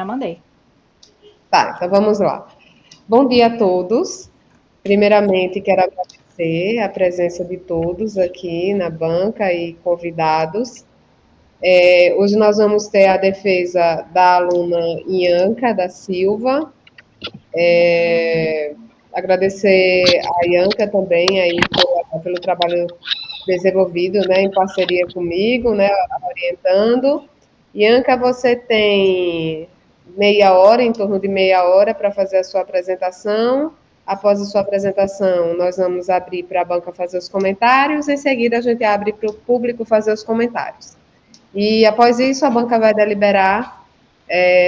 mandei. Tá, então vamos lá. Bom dia a todos. Primeiramente, quero agradecer a presença de todos aqui na banca e convidados. Hoje nós vamos ter a defesa da aluna Ianca da Silva. Agradecer a Ianca também aí pelo trabalho desenvolvido, né, em parceria comigo, né, orientando. Ianca, você tem meia hora, em torno de meia hora, para fazer a sua apresentação. Após a sua apresentação, nós vamos abrir para a banca fazer os comentários. Em seguida, a gente abre para o público fazer os comentários. E após isso, a banca vai deliberar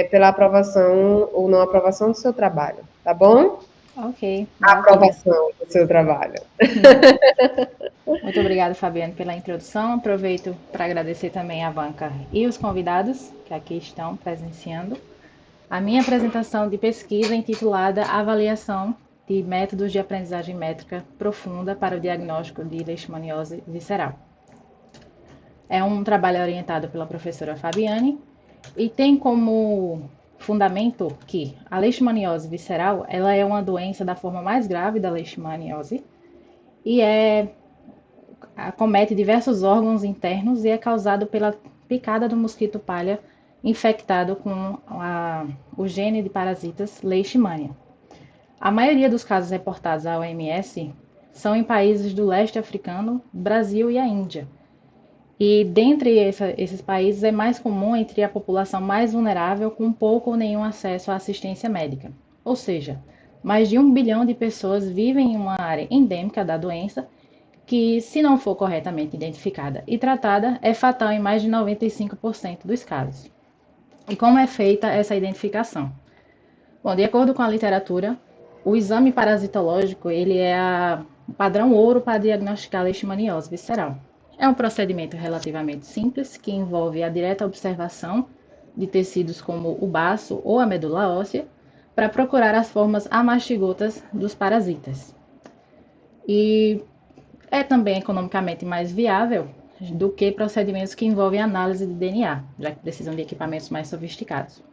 pela aprovação ou não aprovação do seu trabalho, tá bom? Ok, A maravilha. aprovação do seu trabalho. Muito obrigada, Fabiane, pela introdução. Aproveito para agradecer também à banca e os convidados que aqui estão presenciando a minha apresentação de pesquisa intitulada Avaliação de Métodos de Aprendizagem Métrica Profunda para o Diagnóstico de Leishmaniose Visceral. É um trabalho orientado pela professora Fabiane e tem como fundamento que a leishmaniose visceral ela é uma doença da forma mais grave da leishmaniose e acomete diversos órgãos internos e é causado pela picada do mosquito palha infectado com o gene de parasitas Leishmania. A maioria dos casos reportados à OMS são em países do leste africano, Brasil e a Índia. E dentre esses países é mais comum entre a população mais vulnerável com pouco ou nenhum acesso à assistência médica. Ou seja, mais de 1 bilhão de pessoas vivem em uma área endêmica da doença que, se não for corretamente identificada e tratada, é fatal em mais de 95% dos casos. E como é feita essa identificação? Bom, de acordo com a literatura, o exame parasitológico ele é o padrão ouro para diagnosticar leishmaniose visceral. É um procedimento relativamente simples que envolve a direta observação de tecidos como o baço ou a medula óssea para procurar as formas amastigotas dos parasitas. E é também economicamente mais viável do que procedimentos que envolvem análise de DNA, já que precisam de equipamentos mais sofisticados.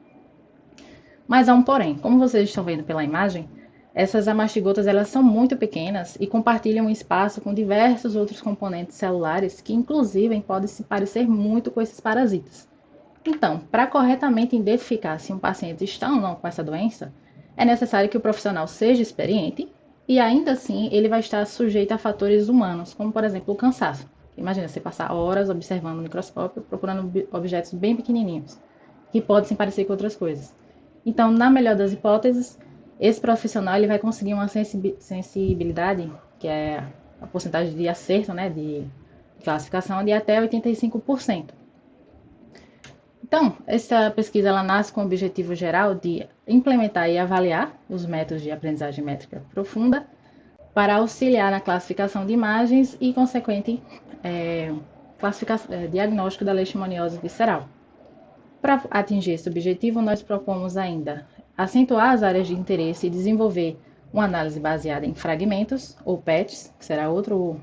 Mas há um porém, como vocês estão vendo pela imagem, essas amastigotas elas são muito pequenas e compartilham um espaço com diversos outros componentes celulares que inclusive podem se parecer muito com esses parasitas. Então, para corretamente identificar se um paciente está ou não com essa doença, é necessário que o profissional seja experiente e ainda assim ele vai estar sujeito a fatores humanos, como por exemplo o cansaço. Imagina você passar horas observando o microscópio, procurando objetos bem pequenininhos, que podem se parecer com outras coisas. Então, na melhor das hipóteses, esse profissional ele vai conseguir uma sensibilidade, que é a porcentagem de acerto, né, de classificação, de até 85%. Então, essa pesquisa ela nasce com o objetivo geral de implementar e avaliar os métodos de aprendizagem métrica profunda para auxiliar na classificação de imagens e consequente diagnóstico da leishmaniose visceral. Para atingir esse objetivo, nós propomos ainda acentuar as áreas de interesse e desenvolver uma análise baseada em fragmentos, ou PETs, que será outro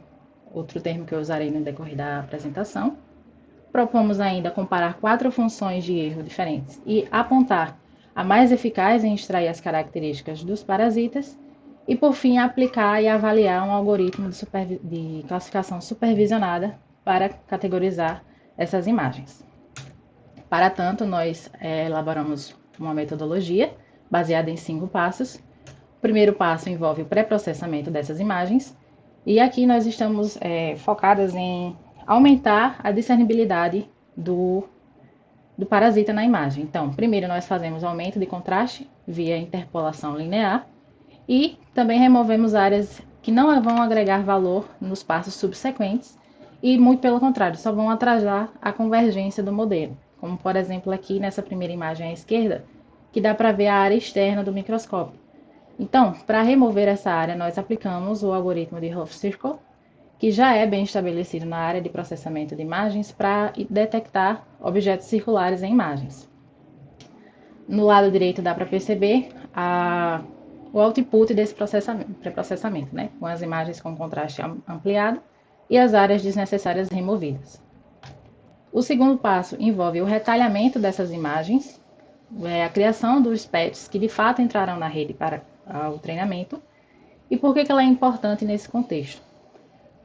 termo que eu usarei no decorrer da apresentação. Propomos ainda comparar 4 funções de erro diferentes e apontar a mais eficaz em extrair as características dos parasitas. E, por fim, aplicar e avaliar um algoritmo de classificação supervisionada para categorizar essas imagens. Para tanto, nós elaboramos uma metodologia baseada em 5 passos. O primeiro passo envolve o pré-processamento dessas imagens, e aqui nós estamos focadas em aumentar a discernibilidade do parasita na imagem. Então, primeiro nós fazemos aumento de contraste via interpolação linear e também removemos áreas que não vão agregar valor nos passos subsequentes e, muito pelo contrário, só vão atrasar a convergência do modelo. Como, por exemplo, aqui nessa primeira imagem à esquerda, que dá para ver a área externa do microscópio. Então, para remover essa área, nós aplicamos o algoritmo de Hofstadter, que já é bem estabelecido na área de processamento de imagens para detectar objetos circulares em imagens. No lado direito dá para perceber o output desse pré-processamento, né? Com as imagens com contraste ampliado e as áreas desnecessárias removidas. O segundo passo envolve o retalhamento dessas imagens a criação dos PETs que de fato entrarão na rede para o treinamento. E por que ela é importante nesse contexto?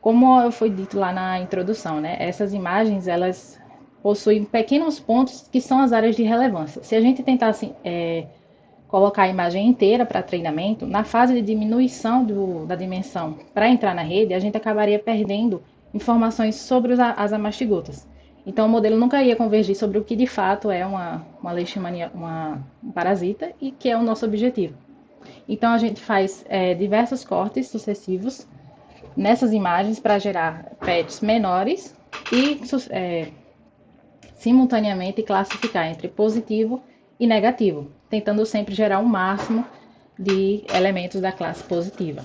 Como foi dito lá na introdução, né, essas imagens elas possuem pequenos pontos que são as áreas de relevância. Se a gente tentasse colocar a imagem inteira para treinamento, na fase de diminuição da dimensão para entrar na rede, a gente acabaria perdendo informações sobre as amastigotas. Então, o modelo nunca ia convergir sobre o que de fato é uma leishmania, um parasita, e que é o nosso objetivo. Então, a gente faz diversos cortes sucessivos nessas imagens para gerar PETs menores e simultaneamente classificar entre positivo e negativo, tentando sempre gerar o máximo de elementos da classe positiva.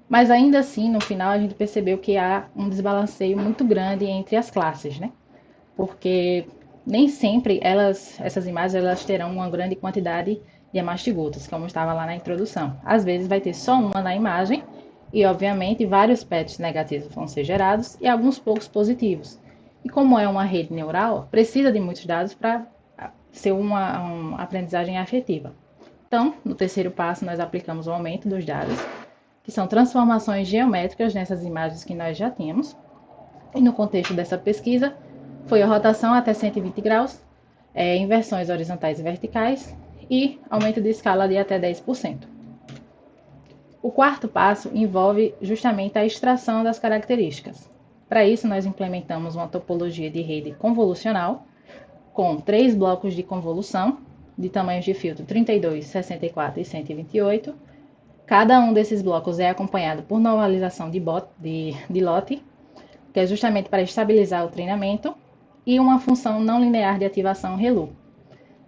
Mas ainda assim, no final, a gente percebeu que há um desbalanceio muito grande entre as classes, né? Porque nem sempre essas imagens elas terão uma grande quantidade de amastigotas, como estava lá na introdução. Às vezes vai ter só uma na imagem e, obviamente, vários PETs negativos vão ser gerados e alguns poucos positivos. E como é uma rede neural, precisa de muitos dados para ser uma aprendizagem afetiva. Então, no terceiro passo, nós aplicamos o aumento dos dados, que são transformações geométricas nessas imagens que nós já tínhamos. E no contexto dessa pesquisa, foi a rotação até 120 graus, inversões horizontais e verticais e aumento de escala de até 10%. O quarto passo envolve justamente a extração das características. Para isso, nós implementamos uma topologia de rede convolucional com 3 blocos de convolução de tamanhos de filtro 32, 64 e 128. Cada um desses blocos é acompanhado por normalização de lote, que é justamente para estabilizar o treinamento, e uma função não linear de ativação ReLU.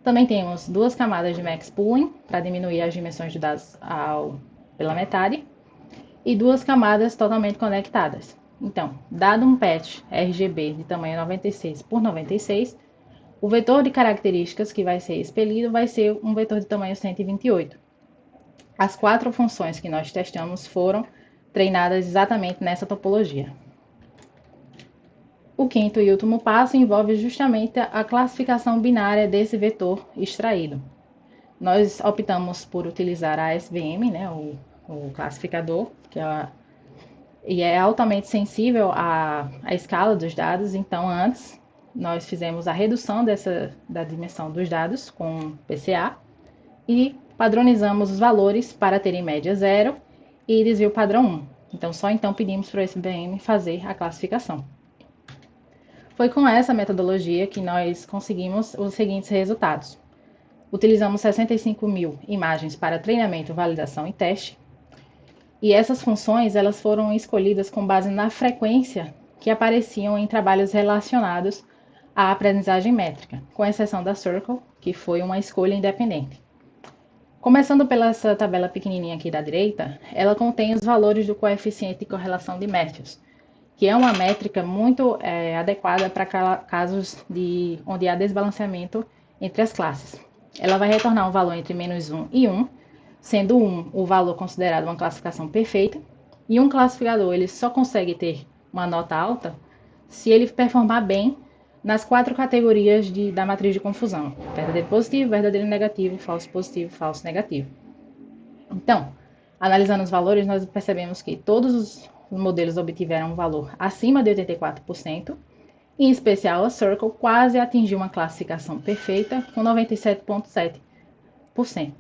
Também temos 2 camadas de max pooling, para diminuir as dimensões de dados pela metade, e 2 camadas totalmente conectadas. Então, dado um patch RGB de tamanho 96 por 96, o vetor de características que vai ser expelido vai ser um vetor de tamanho 128. As 4 funções que nós testamos foram treinadas exatamente nessa topologia. O quinto e último passo envolve justamente a classificação binária desse vetor extraído. Nós optamos por utilizar a SVM, né, o classificador, e é altamente sensível à escala dos dados. Então, antes, nós fizemos a redução da dimensão dos dados com PCA e padronizamos os valores para terem média 0 e desvio padrão 1. Então, só então pedimos para o SVM fazer a classificação. Foi com essa metodologia que nós conseguimos os seguintes resultados. Utilizamos 65.000 imagens para treinamento, validação e teste. E essas funções elas foram escolhidas com base na frequência que apareciam em trabalhos relacionados à aprendizagem métrica, com exceção da Circle, que foi uma escolha independente. Começando pela essa tabela pequenininha aqui da direita, ela contém os valores do coeficiente de correlação de Matthews, que é uma métrica muito adequada para casos onde há desbalanceamento entre as classes. Ela vai retornar um valor entre -1 e 1, sendo 1 o valor considerado uma classificação perfeita, e um classificador ele só consegue ter uma nota alta se ele performar bem nas 4 categorias da matriz de confusão: verdadeiro positivo, verdadeiro negativo, falso positivo, falso negativo. Então, analisando os valores, nós percebemos que todos os modelos obtiveram um valor acima de 84%, em especial a Circle quase atingiu uma classificação perfeita com 97,7%.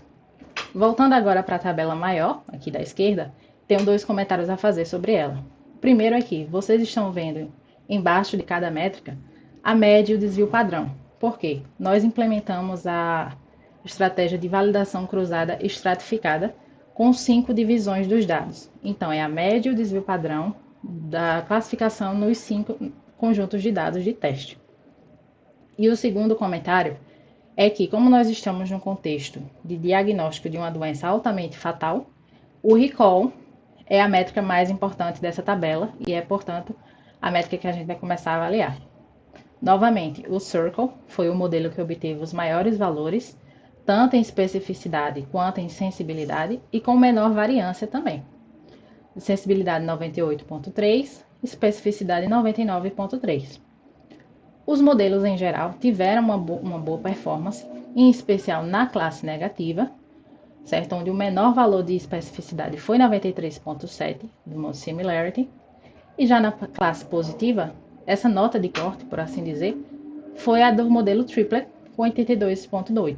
Voltando agora para a tabela maior, aqui da esquerda, tenho 2 comentários a fazer sobre ela. O primeiro é que vocês estão vendo embaixo de cada métrica a média e o desvio padrão. Por quê? Nós implementamos a estratégia de validação cruzada estratificada com 5 divisões dos dados. Então, é a média e o desvio padrão da classificação nos 5 conjuntos de dados de teste. E o segundo comentário é que, como nós estamos num contexto de diagnóstico de uma doença altamente fatal, o recall é a métrica mais importante dessa tabela e é, portanto, a métrica que a gente vai começar a avaliar. Novamente, o Circle foi o modelo que obteve os maiores valores, tanto em especificidade quanto em sensibilidade, e com menor variância também. Sensibilidade 98,3, especificidade 99,3. Os modelos em geral tiveram uma boa performance, em especial na classe negativa, certo? Onde o menor valor de especificidade foi 93,7 do modo similarity, e já na classe positiva, essa nota de corte, por assim dizer, foi a do modelo triplet, com 82,8.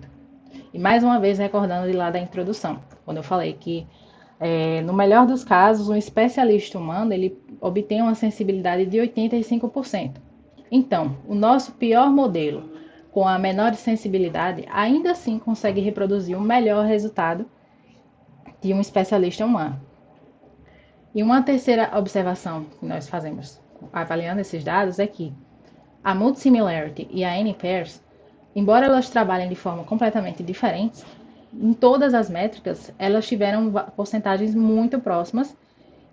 E mais uma vez, recordando de lá da introdução, quando eu falei que, no melhor dos casos, um especialista humano ele obtém uma sensibilidade de 85%. Então, o nosso pior modelo, com a menor sensibilidade, ainda assim consegue reproduzir o melhor resultado de um especialista humano. E uma terceira observação que nós fazemos avaliando esses dados é que a multisimilarity e a N-pairs, embora elas trabalhem de forma completamente diferente, em todas as métricas elas tiveram porcentagens muito próximas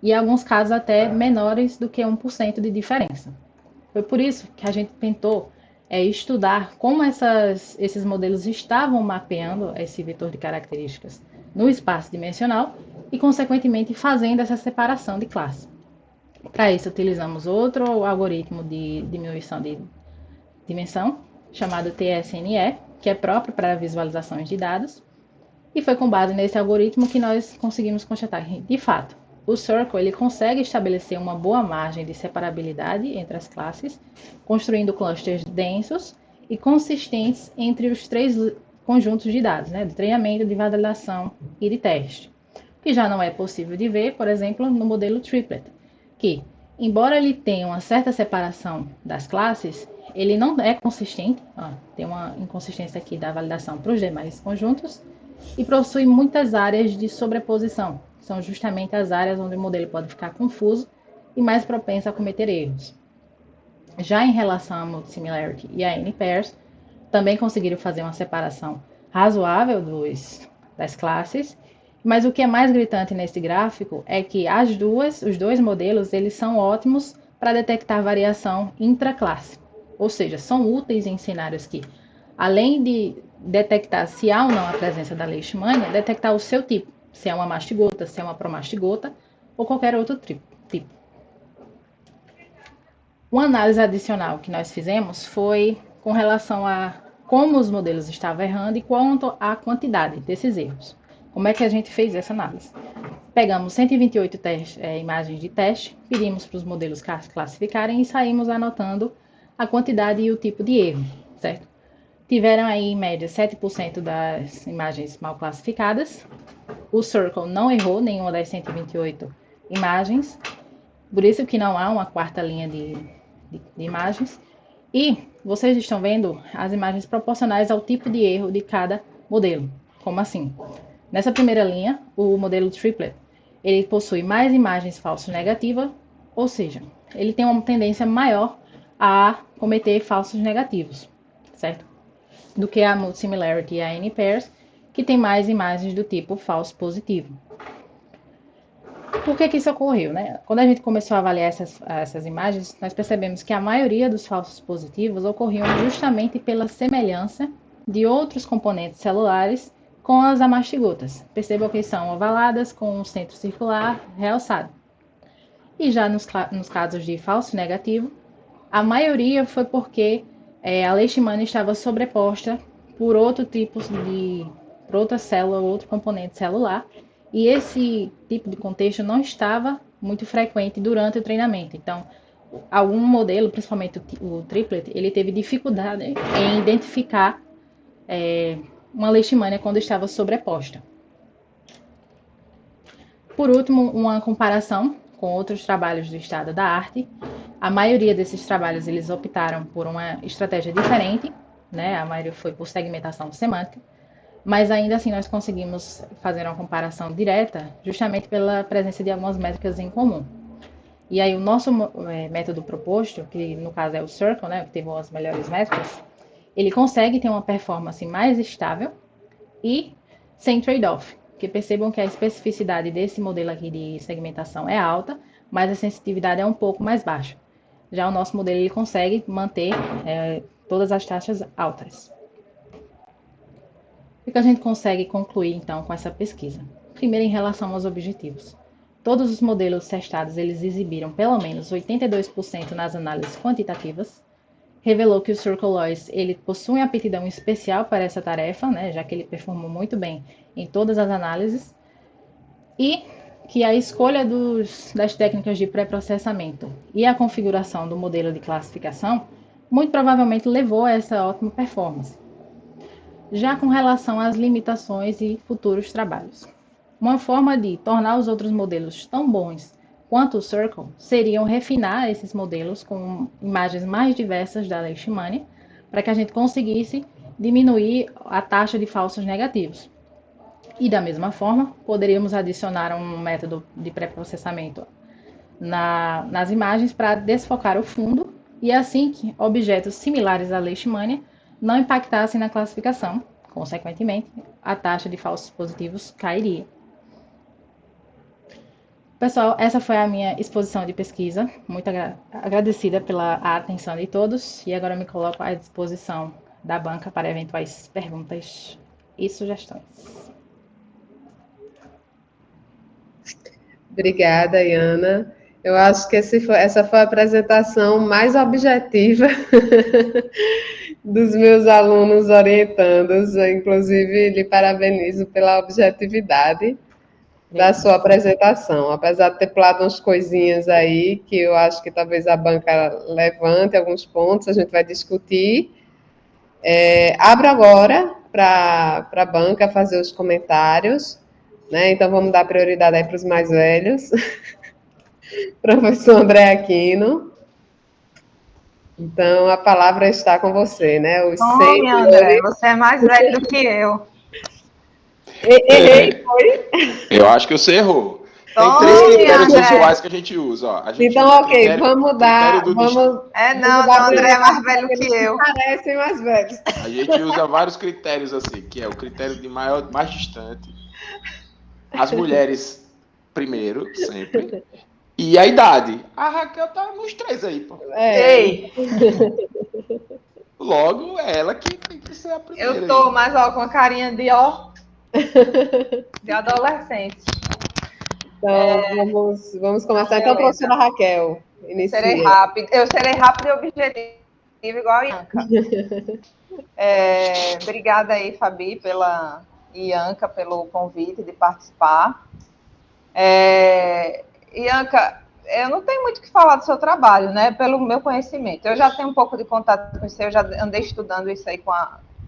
e em alguns casos até menores do que 1% de diferença. Foi por isso que a gente tentou estudar como esses modelos estavam mapeando esse vetor de características no espaço dimensional e, consequentemente, fazendo essa separação de classe. Para isso, utilizamos outro algoritmo de diminuição de dimensão, chamado TSNE, que é próprio para visualizações de dados, e foi com base nesse algoritmo que nós conseguimos constatar que, de fato, o Circle ele consegue estabelecer uma boa margem de separabilidade entre as classes, construindo clusters densos e consistentes entre os três conjuntos de dados, de treinamento, de validação e de teste. O que já não é possível de ver, por exemplo, no modelo triplet, que, embora ele tenha uma certa separação das classes, ele não é consistente, tem uma inconsistência aqui da validação para os demais conjuntos, e possui muitas áreas de sobreposição. São justamente as áreas onde o modelo pode ficar confuso e mais propenso a cometer erros. Já em relação à multisimilarity e a N-pairs, também conseguiram fazer uma separação razoável das classes, mas o que é mais gritante nesse gráfico é que os dois modelos, eles são ótimos para detectar variação intraclasse, ou seja, são úteis em cenários que, além de detectar se há ou não a presença da leishmania, detectar o seu tipo, se é uma mastigota, se é uma promastigota ou qualquer outro tipo. Uma análise adicional que nós fizemos foi com relação a como os modelos estavam errando e quanto à quantidade desses erros. Como é que a gente fez essa análise? Pegamos 128 imagens de teste, pedimos para os modelos classificarem e saímos anotando a quantidade e o tipo de erro, certo? Tiveram aí, em média, 7% das imagens mal classificadas. O Circle não errou nenhuma das 128 imagens, por isso que não há uma quarta linha de imagens. E vocês estão vendo as imagens proporcionais ao tipo de erro de cada modelo. Como assim? Nessa primeira linha, o modelo triplet, ele possui mais imagens falsas negativas, ou seja, ele tem uma tendência maior a cometer falsos negativos, certo? Do que a multisimilarity e a N-pairs, que tem mais imagens do tipo falso positivo. Por que isso ocorreu, Quando a gente começou a avaliar essas imagens, nós percebemos que a maioria dos falsos positivos ocorriam justamente pela semelhança de outros componentes celulares com as amastigotas. Percebam que são ovaladas com um centro circular realçado. E já nos casos de falso negativo, a maioria foi porque a leishmania estava sobreposta por outro tipo por outra célula, outro componente celular, e esse tipo de contexto não estava muito frequente durante o treinamento. Então, algum modelo, principalmente o triplet, ele teve dificuldade em identificar uma leishmania quando estava sobreposta. Por último, uma comparação com outros trabalhos do estado da arte. A maioria desses trabalhos eles optaram por uma estratégia diferente, A maioria foi por segmentação semântica, mas ainda assim nós conseguimos fazer uma comparação direta, justamente pela presença de algumas métricas em comum. E aí o nosso método proposto, que no caso é o Circle, que teve as melhores métricas, ele consegue ter uma performance mais estável e sem trade-off. Porque percebam que a especificidade desse modelo aqui de segmentação é alta, mas a sensitividade é um pouco mais baixa. Já o nosso modelo ele consegue manter todas as taxas altas. O que a gente consegue concluir, então, com essa pesquisa? Primeiro, em relação aos objetivos. Todos os modelos testados, eles exibiram pelo menos 82% nas análises quantitativas revelou que o Circle Lois ele possui uma aptidão especial para essa tarefa, né, já que ele performou muito bem em todas as análises, e que a escolha das técnicas de pré-processamento e a configuração do modelo de classificação muito provavelmente levou a essa ótima performance. Já com relação às limitações e futuros trabalhos, uma forma de tornar os outros modelos tão bons quanto o Circle seriam refinar esses modelos com imagens mais diversas da leishmania, para que a gente conseguisse diminuir a taxa de falsos negativos. E da mesma forma, poderíamos adicionar um método de pré-processamento nas imagens para desfocar o fundo e assim que objetos similares à leishmania não impactassem na classificação. Consequentemente, a taxa de falsos positivos cairia. Pessoal, essa foi a minha exposição de pesquisa. Muito agradecida pela atenção de todos e agora me coloco à disposição da banca para eventuais perguntas e sugestões. Obrigada, Iana. Eu acho que essa foi a apresentação mais objetiva dos meus alunos orientandos. Inclusive, lhe parabenizo pela objetividade da sua apresentação. Apesar de ter pulado umas coisinhas aí, que eu acho que talvez a banca levante alguns pontos, a gente vai discutir. Abro agora para a banca fazer os comentários, né? Então, vamos dar prioridade aí para os mais velhos. Professor André Aquino. Então, a palavra está com você, né? Os Tome, André, você é mais velho do que eu. Errei, foi? Eu acho que você errou. Tem Tome, 3 critérios André. usuais que a gente usa. Ó. A gente Então, usa ok, vamos dar. vamos Não, André é mais velho que eu. Parecem mais velhos. A gente usa vários critérios assim, que é o critério de mais distante, as mulheres primeiro, sempre, e a idade. A Raquel tá nos 3 aí, pô. Ei! Logo, é ela que tem que ser a primeira. Eu tô, mas ó, com a carinha de adolescente. Então, vamos começar. Então, professora Raquel, inicia. Eu serei rápida e objetiva, igual a Ianca. Obrigada aí, Fabi, e Ianca, pelo convite de participar. Ianca, eu não tenho muito o que falar do seu trabalho, né? Pelo meu conhecimento. Eu já tenho um pouco de contato com isso, eu já andei estudando isso aí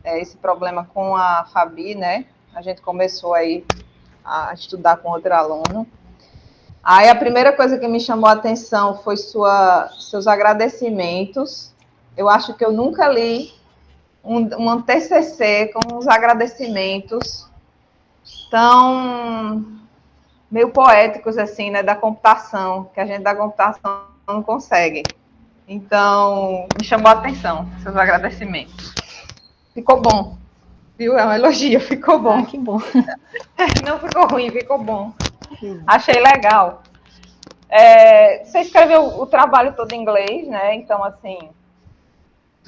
esse problema com a Fabi, né? A gente começou aí a estudar com outro aluno. Aí a primeira coisa que me chamou a atenção foi seus agradecimentos. Eu acho que eu nunca li um TCC com os agradecimentos tão meio poéticos, assim, né, da computação, que a gente da computação não consegue. Então, me chamou a atenção, seus agradecimentos. Ficou bom, viu? É um elogio, ficou bom. Ah, que bom. Não ficou ruim, ficou bom. Achei legal. Você escreveu o trabalho todo em inglês, né? Então, assim,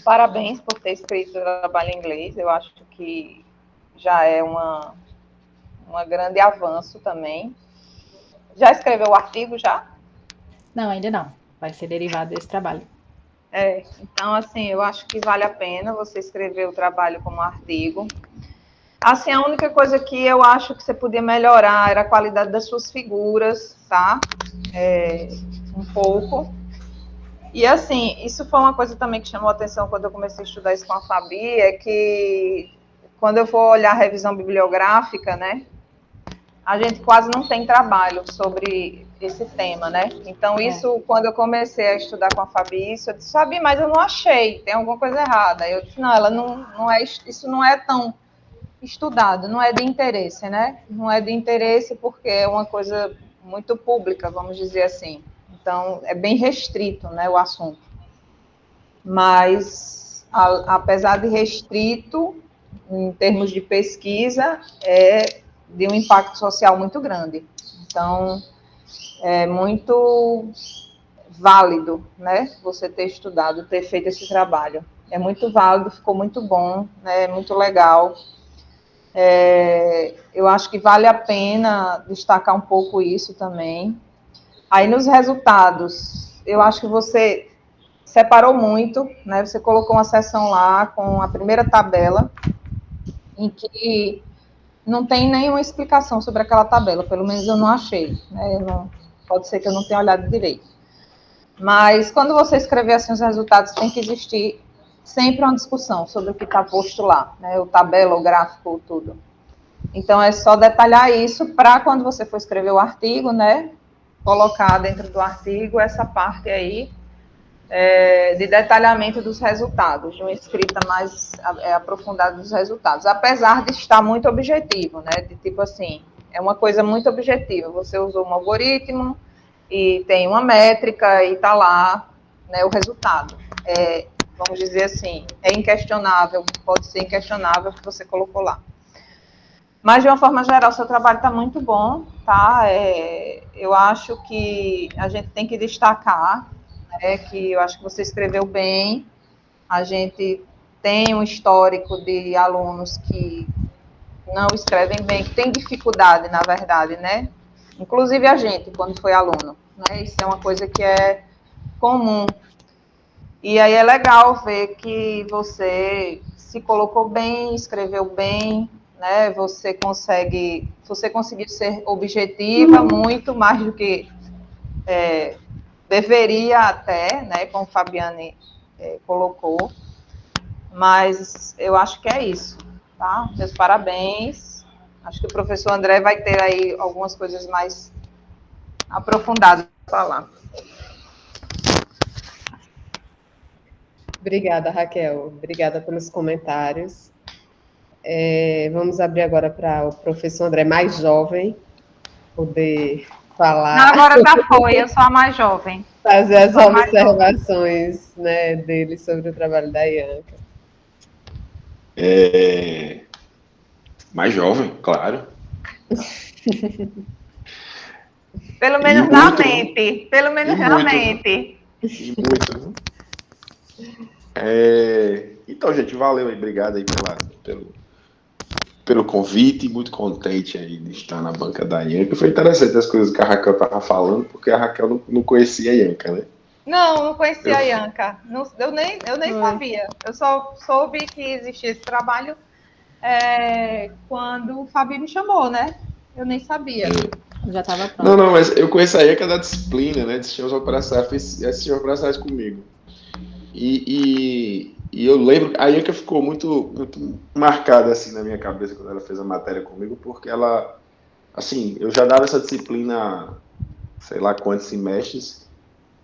parabéns por ter escrito o trabalho em inglês. Eu acho que já é um grande avanço também. Já escreveu o artigo, já? Não, ainda não. Vai ser derivado desse trabalho. Então, assim, eu acho que vale a pena você escrever o trabalho como artigo. Assim, a única coisa que eu acho que você podia melhorar era a qualidade das suas figuras, tá? Um pouco. E, assim, isso foi uma coisa também que chamou a atenção quando eu comecei a estudar isso com a Fabi, é que quando eu for olhar a revisão bibliográfica, né, a gente quase não tem trabalho sobre esse tema, né? Então, isso, quando eu comecei a estudar com a Fabi, eu disse, Fabi, mas eu não achei, tem alguma coisa errada. Eu disse, não é, isso não é tão estudado, não é de interesse, né? Não é de interesse porque é uma coisa muito pública, vamos dizer assim. Então, é bem restrito, né, o assunto. Mas, apesar de restrito, em termos de pesquisa, é de um impacto social muito grande. Então, é muito válido, né, você ter estudado, ter feito esse trabalho. É muito válido, ficou muito bom, né, muito legal. Eu acho que vale a pena destacar um pouco isso também. Aí, nos resultados, eu acho que você separou muito, né? Você colocou uma seção lá com a primeira tabela, em que não tem nenhuma explicação sobre aquela tabela, pelo menos eu não achei, né? Pode ser que eu não tenha olhado direito. Mas quando você escrever assim os resultados, tem que existir sempre uma discussão sobre o que está posto lá, né? O tabela, o gráfico, tudo. Então é só detalhar isso para quando você for escrever o artigo, né? Colocar dentro do artigo essa parte aí de detalhamento dos resultados, de uma escrita mais aprofundada dos resultados, apesar de estar muito objetivo, né? De tipo assim, é uma coisa muito objetiva. Você usou um algoritmo e tem uma métrica e está lá, né, o resultado. Vamos dizer assim, é inquestionável, pode ser inquestionável o que você colocou lá. Mas, de uma forma geral, seu trabalho está muito bom, tá? Eu acho que a gente tem que destacar, né, que eu acho que você escreveu bem. A gente tem um histórico de alunos que não escrevem bem, que tem dificuldade, na verdade, né? Inclusive a gente, quando foi aluno, né? Isso é uma coisa que é comum. E aí é legal ver que você se colocou bem, escreveu bem, né? Você conseguiu ser objetiva muito mais do que deveria até, né? Como Fabiane colocou. Mas eu acho que é isso, tá? Meus parabéns. Acho que o professor André vai ter aí algumas coisas mais aprofundadas para falar. Obrigada, Raquel. Obrigada pelos comentários. Vamos abrir agora para o professor André, mais jovem, poder falar, Agora já foi, eu sou a mais jovem. fazer as observações, né, dele sobre o trabalho da Ianca. Mais jovem, claro. Pelo menos na mente. Pelo menos na mente. E muito. Então, gente, valeu aí. Obrigado aí pelo convite. Muito contente aí de estar na banca da Ianca. Foi interessante as coisas que a Raquel estava falando, porque a Raquel não conhecia a Ianca, né? Não conhecia a Ianca. Eu nem sabia. Eu só soube que existia esse trabalho quando o Fabi me chamou, né? Eu nem sabia. Já estava pronto. Não, mas eu conheço a Ianca da disciplina, né? De sistemas operacionais, fez sistemas operacionais comigo. E eu lembro que a Ianca ficou muito, muito marcada assim na minha cabeça quando ela fez a matéria comigo, porque ela, assim, eu já dava essa disciplina, sei lá quantos semestres,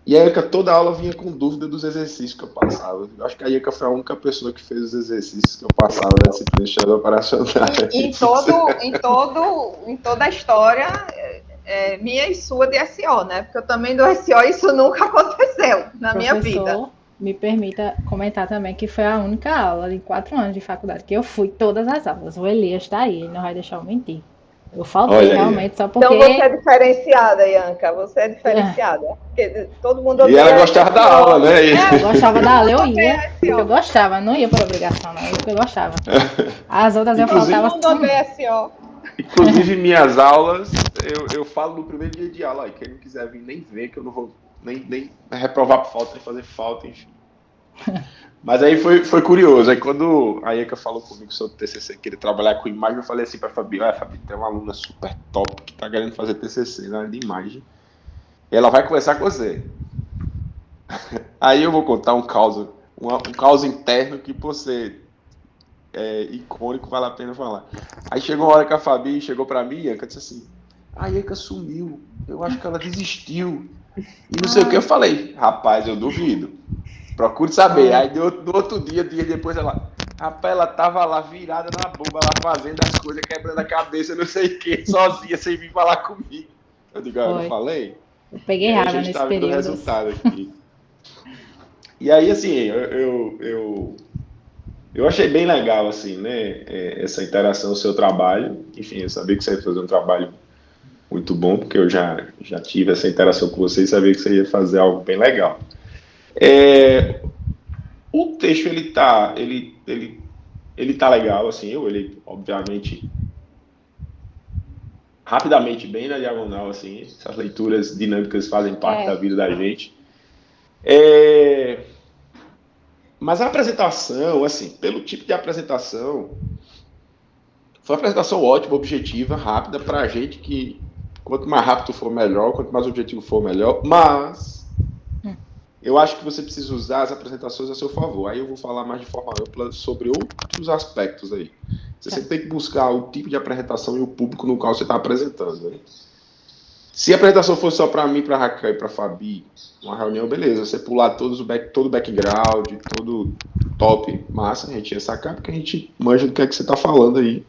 e a Ianca toda aula vinha com dúvida dos exercícios que eu passava. Eu acho que a Ianca foi a única pessoa que fez os exercícios que eu passava na disciplina de sistemas operacionais. Em toda a história minha e sua de SO, né? Porque eu também do SO e isso nunca aconteceu na minha vida. Me permita comentar também que foi a única aula de 4 anos de faculdade que eu fui todas as aulas. O Elias está aí, ele não vai deixar eu mentir. Eu faltei realmente só porque... Então você é diferenciada, Ianca. Você é diferenciada. Porque todo mundo odeia. E ela gostava da aula, né? Eu gostava da aula, eu ia. Eu gostava, não ia por obrigação, não. Eu gostava. As outras eu faltava... Todo mundo odeia SO. Inclusive, minhas aulas, eu falo no primeiro dia de aula, quem não quiser vir nem ver, que eu não vou nem reprovar por falta, nem fazer falta, enfim. Mas aí foi curioso. Aí quando a Ianca falou comigo sobre TCC, queria trabalhar com imagem, eu falei assim pra Fabi, Fabi, tem uma aluna super top que tá querendo fazer TCC na área de imagem. E ela vai conversar com você. Aí eu vou contar um caos interno que você... icônico, vale a pena falar. Aí chegou uma hora que a Fabi chegou pra mim, Ianca disse assim, a Ianca sumiu, eu acho que ela desistiu. E não sei o que, eu falei, rapaz, eu duvido. Procure saber. Aí no outro dia depois rapaz, ela tava lá virada na bomba, lá fazendo as coisas, quebrando a cabeça, não sei o que, sozinha, sem vir falar comigo. Eu digo, eu não falei? Eu peguei raiva nesse tá vendo período. O resultado aqui. E aí, assim, eu achei bem legal, assim, né, essa interação, o seu trabalho. Enfim, eu sabia que você ia fazer um trabalho muito bom, porque eu já tive essa interação com você e sabia que você ia fazer algo bem legal. O texto, ele tá legal, assim, ele, obviamente, rapidamente, bem na diagonal, assim, essas leituras dinâmicas fazem parte da vida da gente. Mas a apresentação, assim, pelo tipo de apresentação, foi uma apresentação ótima, objetiva, rápida, pra gente que quanto mais rápido for melhor, quanto mais objetivo for melhor, mas eu acho que você precisa usar as apresentações a seu favor. Aí eu vou falar mais de forma ampla sobre outros aspectos aí. Você sempre tem que buscar o tipo de apresentação e o público no qual você está apresentando. Né? Se a apresentação fosse só para mim, para a Raquel e para a Fabi, uma reunião, beleza. Você pular todo o background, todo top, massa, a gente ia sacar, porque a gente manja do que é que você está falando aí.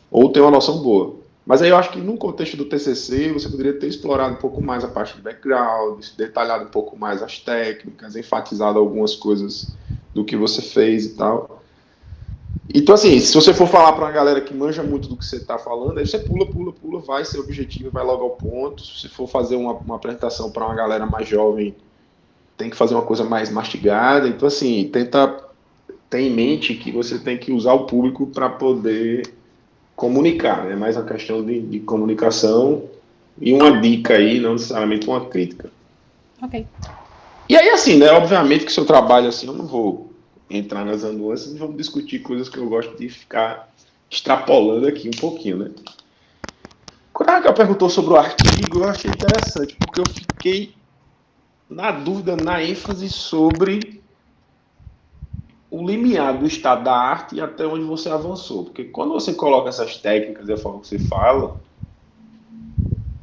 Ou tem uma noção boa. Mas aí eu acho que no contexto do TCC, você poderia ter explorado um pouco mais a parte de background, detalhado um pouco mais as técnicas, enfatizado algumas coisas do que você fez e tal. Então, assim, se você for falar para uma galera que manja muito do que você está falando, aí você pula, vai ser objetivo, vai logo ao ponto. Se você for fazer uma apresentação para uma galera mais jovem, tem que fazer uma coisa mais mastigada. Então, assim, tenta ter em mente que você tem que usar o público para poder comunicar, é mais uma questão de comunicação e uma dica aí, não necessariamente uma crítica. Ok. E aí, assim, né, obviamente que seu trabalho, assim, eu não vou entrar nas nuances e vamos discutir coisas que eu gosto de ficar extrapolando aqui um pouquinho, né. Quando a Raquel perguntou sobre o artigo, eu achei interessante, porque eu fiquei na dúvida, na ênfase sobre o limiar do estado da arte e até onde você avançou. Porque quando você coloca essas técnicas e a forma que você fala,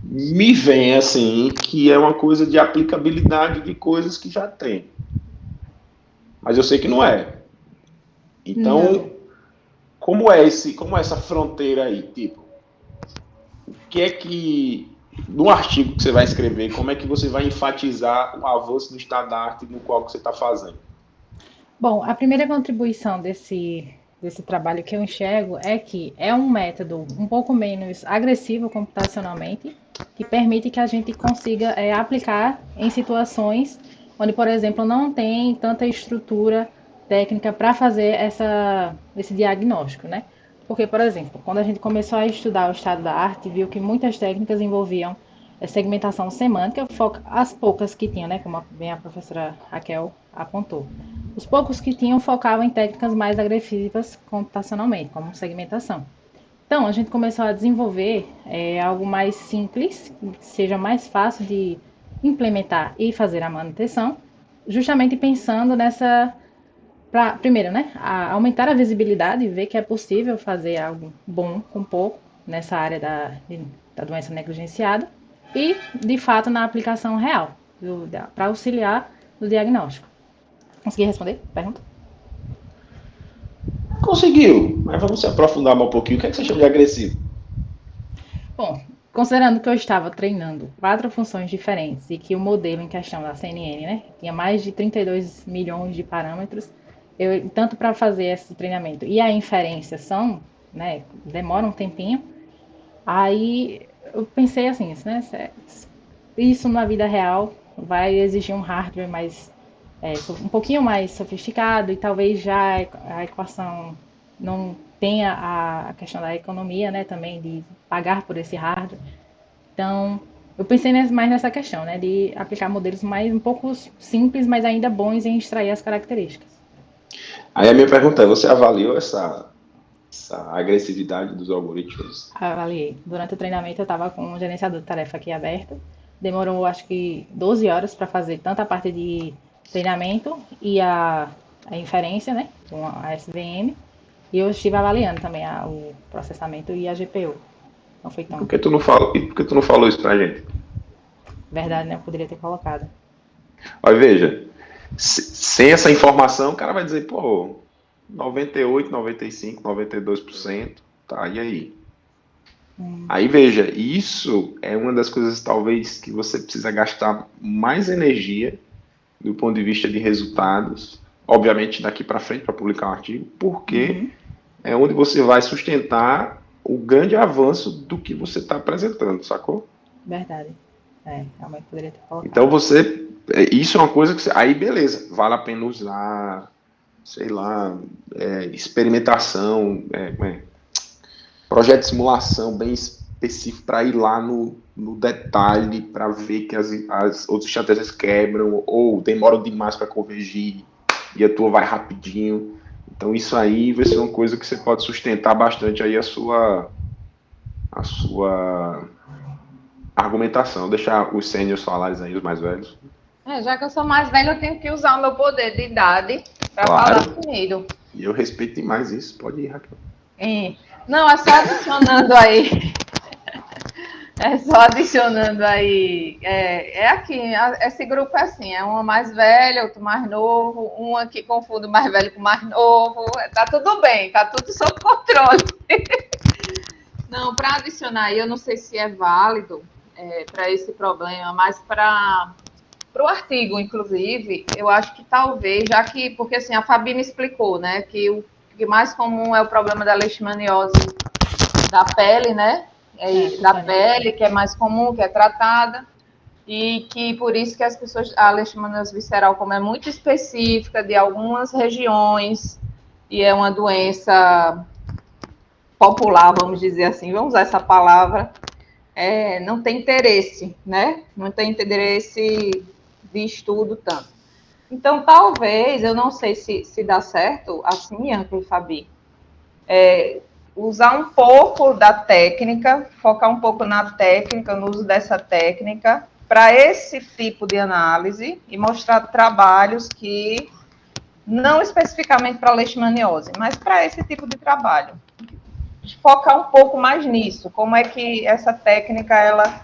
me vem assim que é uma coisa de aplicabilidade de coisas que já tem. Mas eu sei que não é. Então, Não. como é essa fronteira aí? Tipo, o que é que no artigo que você vai escrever, como é que você vai enfatizar o avanço do estado da arte no qual você está fazendo? Bom, a primeira contribuição desse trabalho que eu enxergo é que é um método um pouco menos agressivo computacionalmente, que permite que a gente consiga aplicar em situações onde, por exemplo, não tem tanta estrutura técnica para fazer esse diagnóstico, né? Porque, por exemplo, quando a gente começou a estudar o estado da arte, viu que muitas técnicas envolviam segmentação semântica, as poucas que tinham, né? Como bem a professora Raquel apontou. Os poucos que tinham focavam em técnicas mais agressivas computacionalmente, como segmentação. Então, a gente começou a desenvolver algo mais simples, que seja mais fácil de implementar e fazer a manutenção, justamente pensando nessa, primeiro, né, aumentar a visibilidade e ver que é possível fazer algo bom com pouco nessa área da doença negligenciada e, de fato, na aplicação real, para auxiliar no diagnóstico. Consegui responder? Pergunta? Conseguiu, mas vamos se aprofundar mais um pouquinho. O que é que você chama de agressivo? Bom, considerando que eu estava treinando 4 funções diferentes e que o modelo em questão da CNN, né, tinha mais de 32 milhões de parâmetros, tanto para fazer esse treinamento e a inferência né, demora um tempinho, aí eu pensei assim, né, isso na vida real vai exigir um hardware um pouquinho mais sofisticado e talvez já a equação não tenha a questão da economia, né, também de pagar por esse hardware. Então, eu pensei mais nessa questão, né, de aplicar modelos um pouco simples, mas ainda bons em extrair as características. Aí a minha pergunta é, você avaliou essa agressividade dos algoritmos? Avaliei. Durante o treinamento eu estava com um gerenciador de tarefa aqui aberto. Demorou acho que 12 horas para fazer tanto a parte de treinamento e a inferência, né, com a SVM. E eu estive avaliando também o processamento e a GPU. Não foi tão Por que tu não falou isso pra gente? verdade, né? Eu poderia ter colocado. Olha, veja, sem essa informação, o cara vai dizer, pô, 98, 95, 92%, tá, e aí? Aí veja, isso é uma das coisas talvez que você precisa gastar mais energia do ponto de vista de resultados, obviamente daqui para frente para publicar um artigo, porque é onde você vai sustentar o grande avanço do que você está apresentando, sacou? Verdade. Realmente poderia ter colocado. Então isso é uma coisa que aí beleza, vale a pena usar, sei lá, experimentação, projeto de simulação bem específico para ir lá no detalhe, para ver que as outras estratégias quebram ou demoram demais para convergir. e a tua vai rapidinho. Então isso aí vai ser uma coisa que você pode sustentar bastante aí a sua argumentação, deixar os sêniors falarem aí, os mais velhos. Já que eu sou mais velha, eu tenho que usar o meu poder de idade para falar Claro, primeiro. e eu respeito demais isso, pode ir, Raquel. Não, é só adicionando aí. É só adicionando aí. Aqui, esse grupo é assim: é uma mais velha, outro mais novo, uma que confunde o mais velho com o mais novo. Tá tudo bem, tá tudo sob controle. Não, para adicionar aí, eu não sei se é válido para esse problema, mas para o artigo, inclusive, eu acho que talvez, já que, porque assim, a Fabi me explicou, né, que o que mais comum é o problema da leishmaniose da pele, né, da pele, que é mais comum, que é tratada, e que por isso que as pessoas, a leishmaniose visceral, como é muito específica de algumas regiões, e é uma doença popular, vamos dizer assim, vamos usar essa palavra, não tem interesse, né, não tem interesse de estudo tanto. Então, talvez, eu não sei se dá certo, assim, Anca e Fabi, usar um pouco da técnica, focar um pouco na técnica, no uso dessa técnica, para esse tipo de análise e mostrar trabalhos que, não especificamente para leishmaniose, mas para esse tipo de trabalho. Focar um pouco mais nisso, como é que essa técnica, ela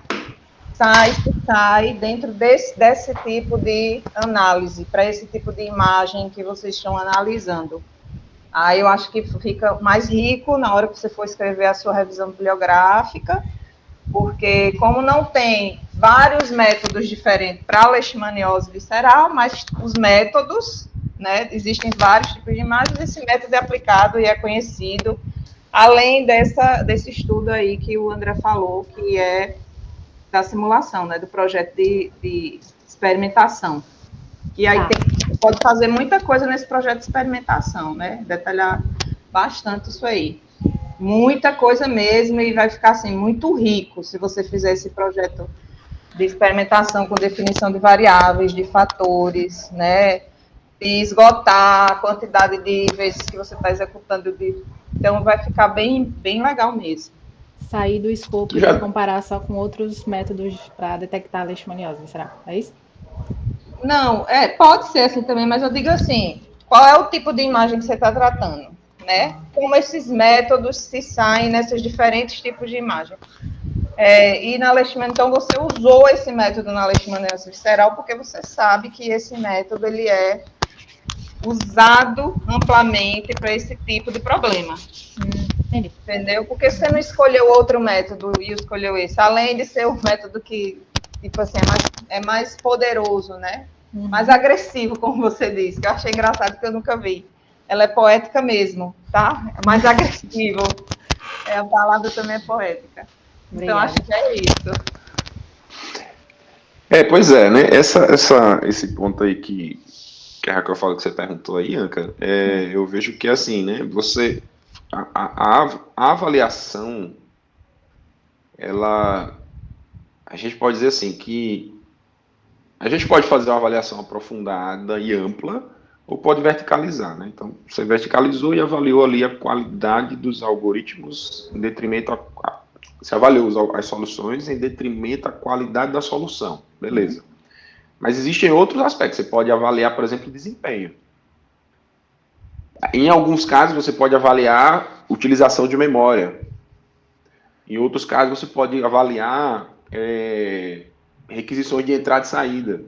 sai dentro desse tipo de análise, para esse tipo de imagem que vocês estão analisando. Aí eu acho que fica mais rico na hora que você for escrever a sua revisão bibliográfica, porque como não tem vários métodos diferentes para a leishmaniose visceral, mas os métodos, né, existem vários tipos de imagens, esse método é aplicado e é conhecido, além desse estudo aí que o André falou, que é da simulação, né, do projeto de experimentação. E aí pode fazer muita coisa nesse projeto de experimentação, né? Detalhar bastante isso aí. Muita coisa mesmo, e vai ficar assim, muito rico se você fizer esse projeto de experimentação com definição de variáveis, de fatores, né? De esgotar a quantidade de vezes que você está executando. Então, vai ficar bem, bem legal mesmo. Sair do escopo de comparar só com outros métodos para detectar a leishmaniose, será? É isso? Não, pode ser assim também, mas eu digo assim, qual é o tipo de imagem que você está tratando, né? Como esses métodos se saem nesses diferentes tipos de imagem. E na leishmaniose, então você usou esse método na leishmaniose visceral porque você sabe que esse método ele é usado amplamente para esse tipo de problema. Entendi. Entendeu? Porque você não escolheu outro método e escolheu esse, além de ser um método que, tipo assim, é mais poderoso, né? Mais agressivo, como você disse, que eu achei engraçado que eu nunca vi. Ela é poética mesmo, tá? É mais agressivo. A palavra também é poética. Então, Obrigada. acho que é isso. Pois é, né? Esse ponto aí que a Raquel fala que você perguntou aí, Anca, eu vejo que assim, né? A avaliação, a gente pode dizer assim que a gente pode fazer uma avaliação aprofundada e ampla ou pode verticalizar, né? Então, você verticalizou e avaliou ali a qualidade dos algoritmos em detrimento você avaliou as soluções em detrimento da qualidade da solução, beleza. Mas existem outros aspectos. Você pode avaliar, por exemplo, o desempenho. Em alguns casos, você pode avaliar utilização de memória. Em outros casos, você pode avaliar requisições de entrada e saída.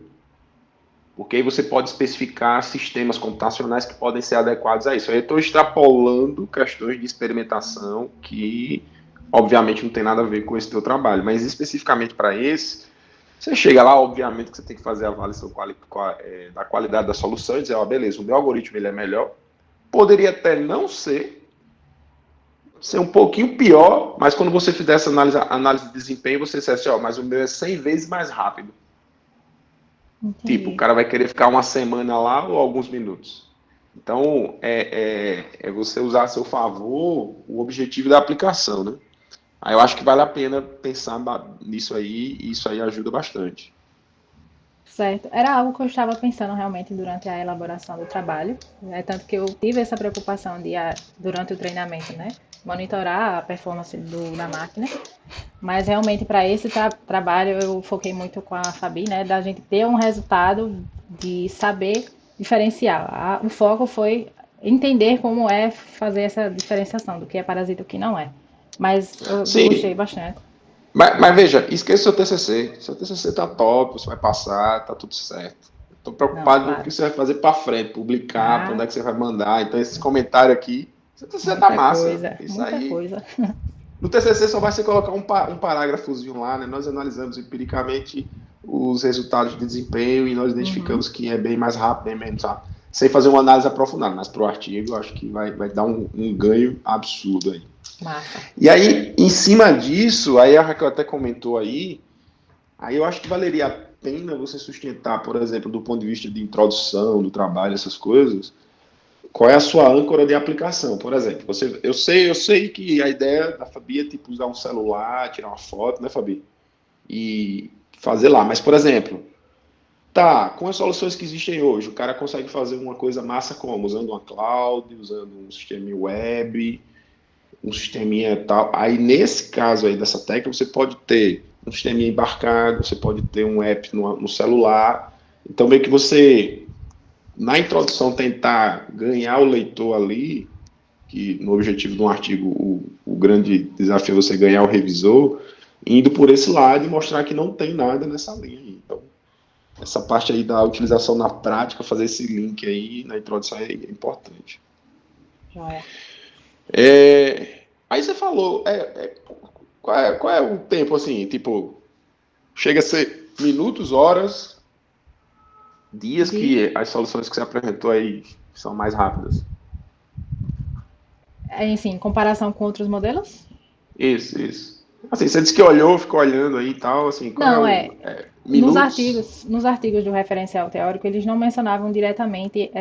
Porque aí você pode especificar sistemas computacionais que podem ser adequados a isso. Eu estou extrapolando questões de experimentação que, obviamente, não tem nada a ver com esse teu trabalho. Mas, especificamente para esse, você chega lá, obviamente, que você tem que fazer a avaliação da qualidade da solução e dizer, beleza, o meu algoritmo ele é melhor. Poderia até não ser um pouquinho pior, mas quando você fizer essa análise de desempenho, você dissesse, mas o meu é 100 vezes mais rápido. Entendi. Tipo, o cara vai querer ficar uma semana lá ou alguns minutos. Então, você usar a seu favor o objetivo da aplicação, né? Aí eu acho que vale a pena pensar nisso aí, e isso aí ajuda bastante. Certo. Era algo que eu estava pensando realmente durante a elaboração do trabalho. É tanto que eu tive essa preocupação de, durante o treinamento, né, monitorar a performance da máquina. Mas realmente para esse trabalho eu foquei muito com a Fabi, né, da gente ter um resultado de saber diferenciar. O foco foi entender como é fazer essa diferenciação do que é parasita e o que não é. Mas eu gostei Sim, bastante. mas veja, esqueça seu TCC. Seu TCC tá top, você vai passar, tá tudo certo. Estou Não, preocupado no que claro. você vai fazer para frente, publicar, para onde Ah, é que você vai mandar. Então, esse comentário aqui, seu TCC tá muita massa. coisa, Isso muita aí. coisa. No TCC só vai ser colocar um parágrafozinho lá, né? Nós analisamos empiricamente os resultados de desempenho e nós Uhum, identificamos que é bem mais rápido, bem menos rápido. Sem fazer uma análise aprofundada, mas para o artigo eu acho que vai dar um ganho absurdo aí. massa. E aí, em cima disso, aí a Raquel até comentou aí eu acho que valeria a pena você sustentar, por exemplo, do ponto de vista de introdução do trabalho, essas coisas, qual é a sua âncora de aplicação? Por exemplo, eu sei que a ideia da Fabi é tipo usar um celular, tirar uma foto, né, Fabi? E fazer lá. Mas, por exemplo, tá, com as soluções que existem hoje, o cara consegue fazer uma coisa massa como? Usando uma cloud, usando um sistema web, um sisteminha tal. Aí, nesse caso aí dessa técnica, você pode ter um sisteminha embarcado, você pode ter um app no celular. Então, meio que você, na introdução, tentar ganhar o leitor ali, que no objetivo de um artigo o grande desafio é você ganhar o revisor, indo por esse lado e mostrar que não tem nada nessa linha aí. Então, essa parte aí da utilização na prática, fazer esse link aí na introdução é importante. Joia. Aí você falou, qual é o tempo assim, tipo, chega a ser minutos, horas, dias De, que as soluções que você apresentou aí são mais rápidas? em comparação com outros modelos? Isso. Assim, você disse que olhou, ficou olhando aí e tal, assim, qual é Não, o nos minutos? artigos do referencial teórico, eles não mencionavam diretamente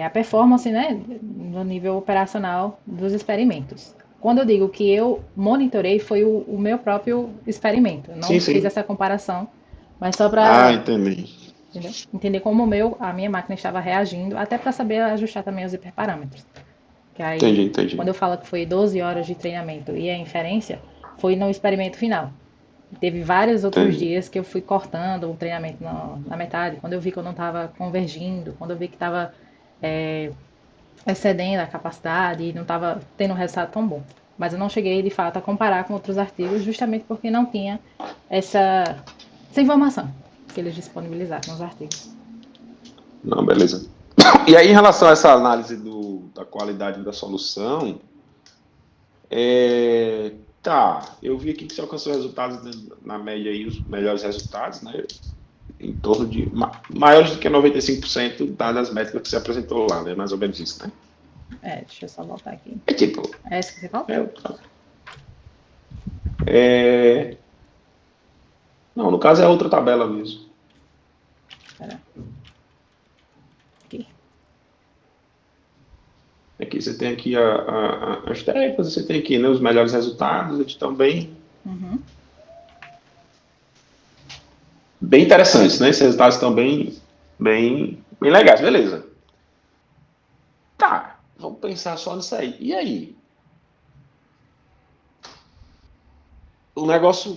a performance, né, no nível operacional dos experimentos. Quando eu digo que eu monitorei, foi o meu próprio experimento. Eu não Sim, fiz sim. essa comparação, mas só Ah, para entendi. entender como a minha máquina estava reagindo, até para saber ajustar também os hiperparâmetros. Que aí, quando Entendi. eu falo que foi 12 horas de treinamento e a inferência, foi no experimento final. Teve vários outros Entendi. dias que eu fui cortando o treinamento na metade, quando eu vi que eu não estava convergindo, quando eu vi que estava excedendo a capacidade e não estava tendo um resultado tão bom. Mas eu não cheguei, de fato, a comparar com outros artigos, justamente porque não tinha essa, essa informação que eles disponibilizaram nos artigos. Não, beleza. E aí, em relação a essa análise da qualidade da solução, tá, eu vi aqui que você alcançou resultados na média aí, os melhores resultados, né? Em torno de maiores do que 95% dadas as métricas que você apresentou lá, né? Mais ou menos isso, né? Deixa eu só voltar aqui. É tipo, É essa que você fala? é, é, não, no caso é outra tabela mesmo. Espera. Aqui. Aqui você tem aqui as tarefas, você tem aqui, né, os melhores resultados, eles estão Uhum. bem interessantes, né? Esses resultados estão bem legais, beleza. Tá, vamos pensar só nisso aí. E aí? O negócio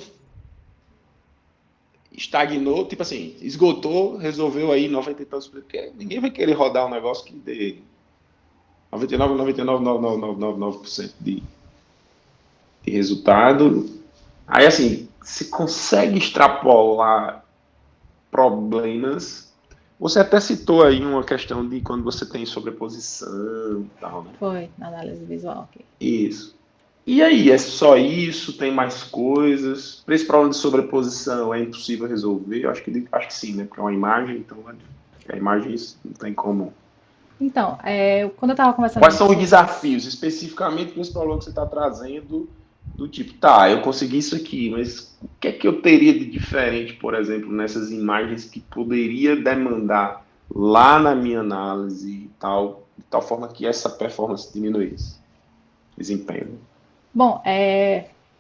estagnou, tipo assim, esgotou, resolveu aí 90 e tantos, porque ninguém vai querer rodar um negócio que dê 99,999999% de resultado. Aí, assim, se consegue extrapolar problemas. Você até citou aí uma questão de quando você tem sobreposição e tal, né? Foi na análise visual aqui. Isso. E aí, é só isso? Tem mais coisas? Para esse problema de sobreposição é impossível resolver? Eu acho que sim, né? Porque é uma imagem, então a imagem não tem como. Então, quando eu estava conversando Quais isso são os com os. desafios especificamente com esse problema que você está trazendo? Do tipo, tá, eu consegui isso aqui, mas o que é que eu teria de diferente, por exemplo, nessas imagens que poderia demandar lá na minha análise e tal, de tal forma que essa performance diminuísse? Desempenho. Bom,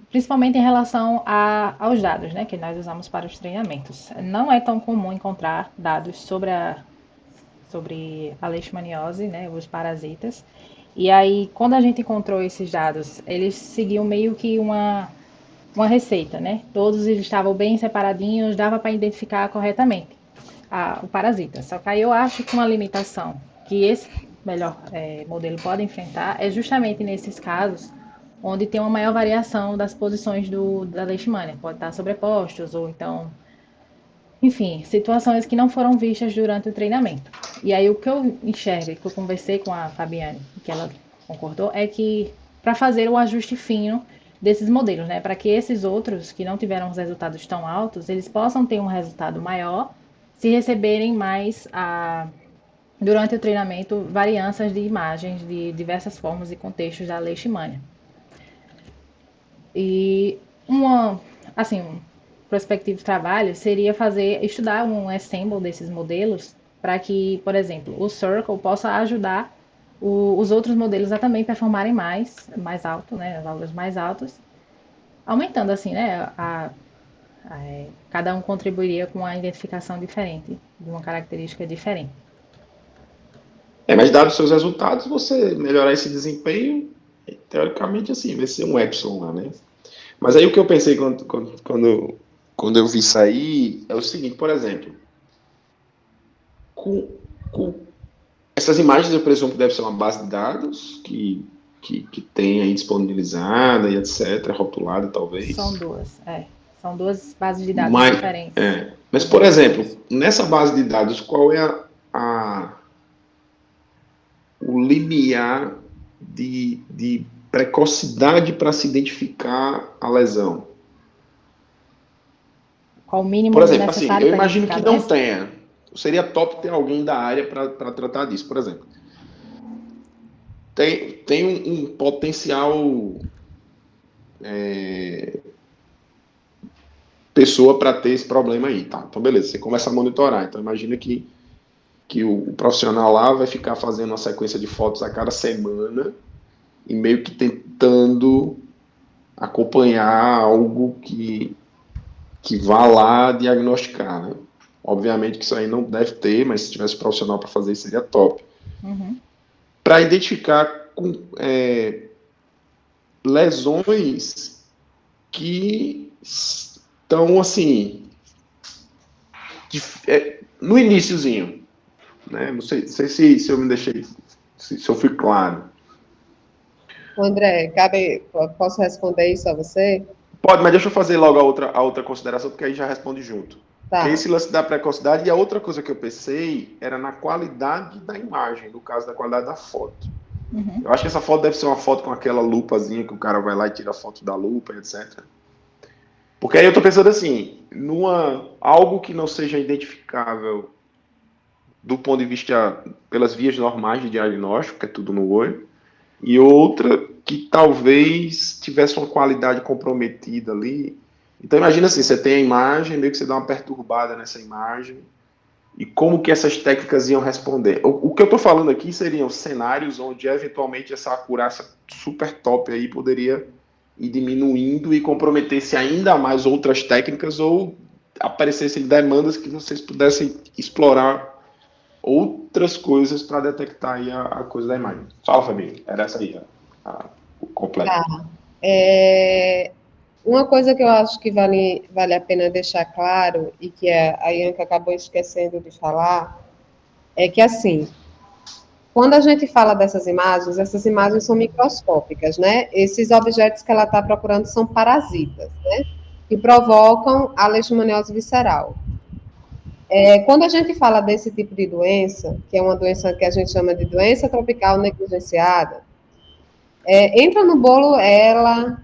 principalmente em relação aos dados, né, que nós usamos para os treinamentos. Não é tão comum encontrar dados sobre a leishmaniose, né, os parasitas. E aí, quando a gente encontrou esses dados, eles seguiam meio que uma receita, né? Todos eles estavam bem separadinhos, dava para identificar corretamente o parasita. Só que aí eu acho que uma limitação que esse modelo pode enfrentar é justamente nesses casos onde tem uma maior variação das posições da leishmania. Pode estar sobrepostos ou então, enfim, situações que não foram vistas durante o treinamento. E aí o que eu enxergo, que eu conversei com a Fabiane, que ela concordou, é que para fazer o ajuste fino desses modelos, né, para que esses outros que não tiveram os resultados tão altos, eles possam ter um resultado maior se receberem mais durante o treinamento variâncias de imagens de diversas formas e contextos da leishmania. E um prospectivo trabalho seria estudar um assemble desses modelos para que, por exemplo, o Circle possa ajudar os outros modelos a também performarem mais alto, né, valores mais altos, aumentando assim, né, cada um contribuiria com uma identificação diferente, de uma característica diferente. Mas dados os seus resultados, você melhorar esse desempenho, teoricamente assim, vai ser um epsilon lá, né? Mas aí o que eu pensei quando eu vi isso aí é o seguinte, por exemplo, com essas imagens eu presumo que deve ser uma base de dados que tem aí disponibilizada e etc, rotulada talvez. São duas bases de dados diferentes. Mas, por exemplo, nessa base de dados, qual é o limiar de precocidade para se identificar a lesão? Qual o mínimo por exemplo, necessário assim, eu imagino que não doença? tenha. Seria top ter alguém da área para tratar disso, por exemplo. Tem um potencial pessoa para ter esse problema aí, tá? Então, beleza, você começa a monitorar. Então, imagina que o profissional lá vai ficar fazendo uma sequência de fotos a cada semana e meio que tentando acompanhar algo que vá lá diagnosticar, né? Obviamente que isso aí não deve ter, mas se tivesse profissional para fazer isso seria top. Uhum. Para identificar lesões que estão assim no iniciozinho, né? Não sei se eu me deixei, se eu fui claro. André, posso responder isso a você? Pode, mas deixa eu fazer logo a outra consideração, porque aí já responde junto. Tá. Que é esse lance da precocidade, e a outra coisa que eu pensei era na qualidade da imagem, no caso da qualidade da foto. Uhum. Eu acho que essa foto deve ser uma foto com aquela lupazinha que o cara vai lá e tira a foto da lupa, etc. Porque aí eu tô pensando assim, algo que não seja identificável do ponto de vista pelas vias normais de diagnóstico, que é tudo no olho, e outra que talvez tivesse uma qualidade comprometida ali. Então imagina assim, você tem a imagem, meio que você dá uma perturbada nessa imagem, e como que essas técnicas iam responder. O que eu estou falando aqui seriam cenários onde eventualmente essa acurácia super top aí poderia ir diminuindo e comprometer-se ainda mais outras técnicas ou aparecessem demandas que vocês pudessem explorar outras coisas para detectar aí a coisa da imagem. Fala, Fabi. Era essa aí o completo. Tá. Uma coisa que eu acho que vale a pena deixar claro, e que a Ianca acabou esquecendo de falar, é que, assim, quando a gente fala dessas imagens, essas imagens são microscópicas, né? Esses objetos que ela está procurando são parasitas, né? Que provocam a leishmaniose visceral. Quando a gente fala desse tipo de doença, que é uma doença que a gente chama de doença tropical negligenciada, entra no bolo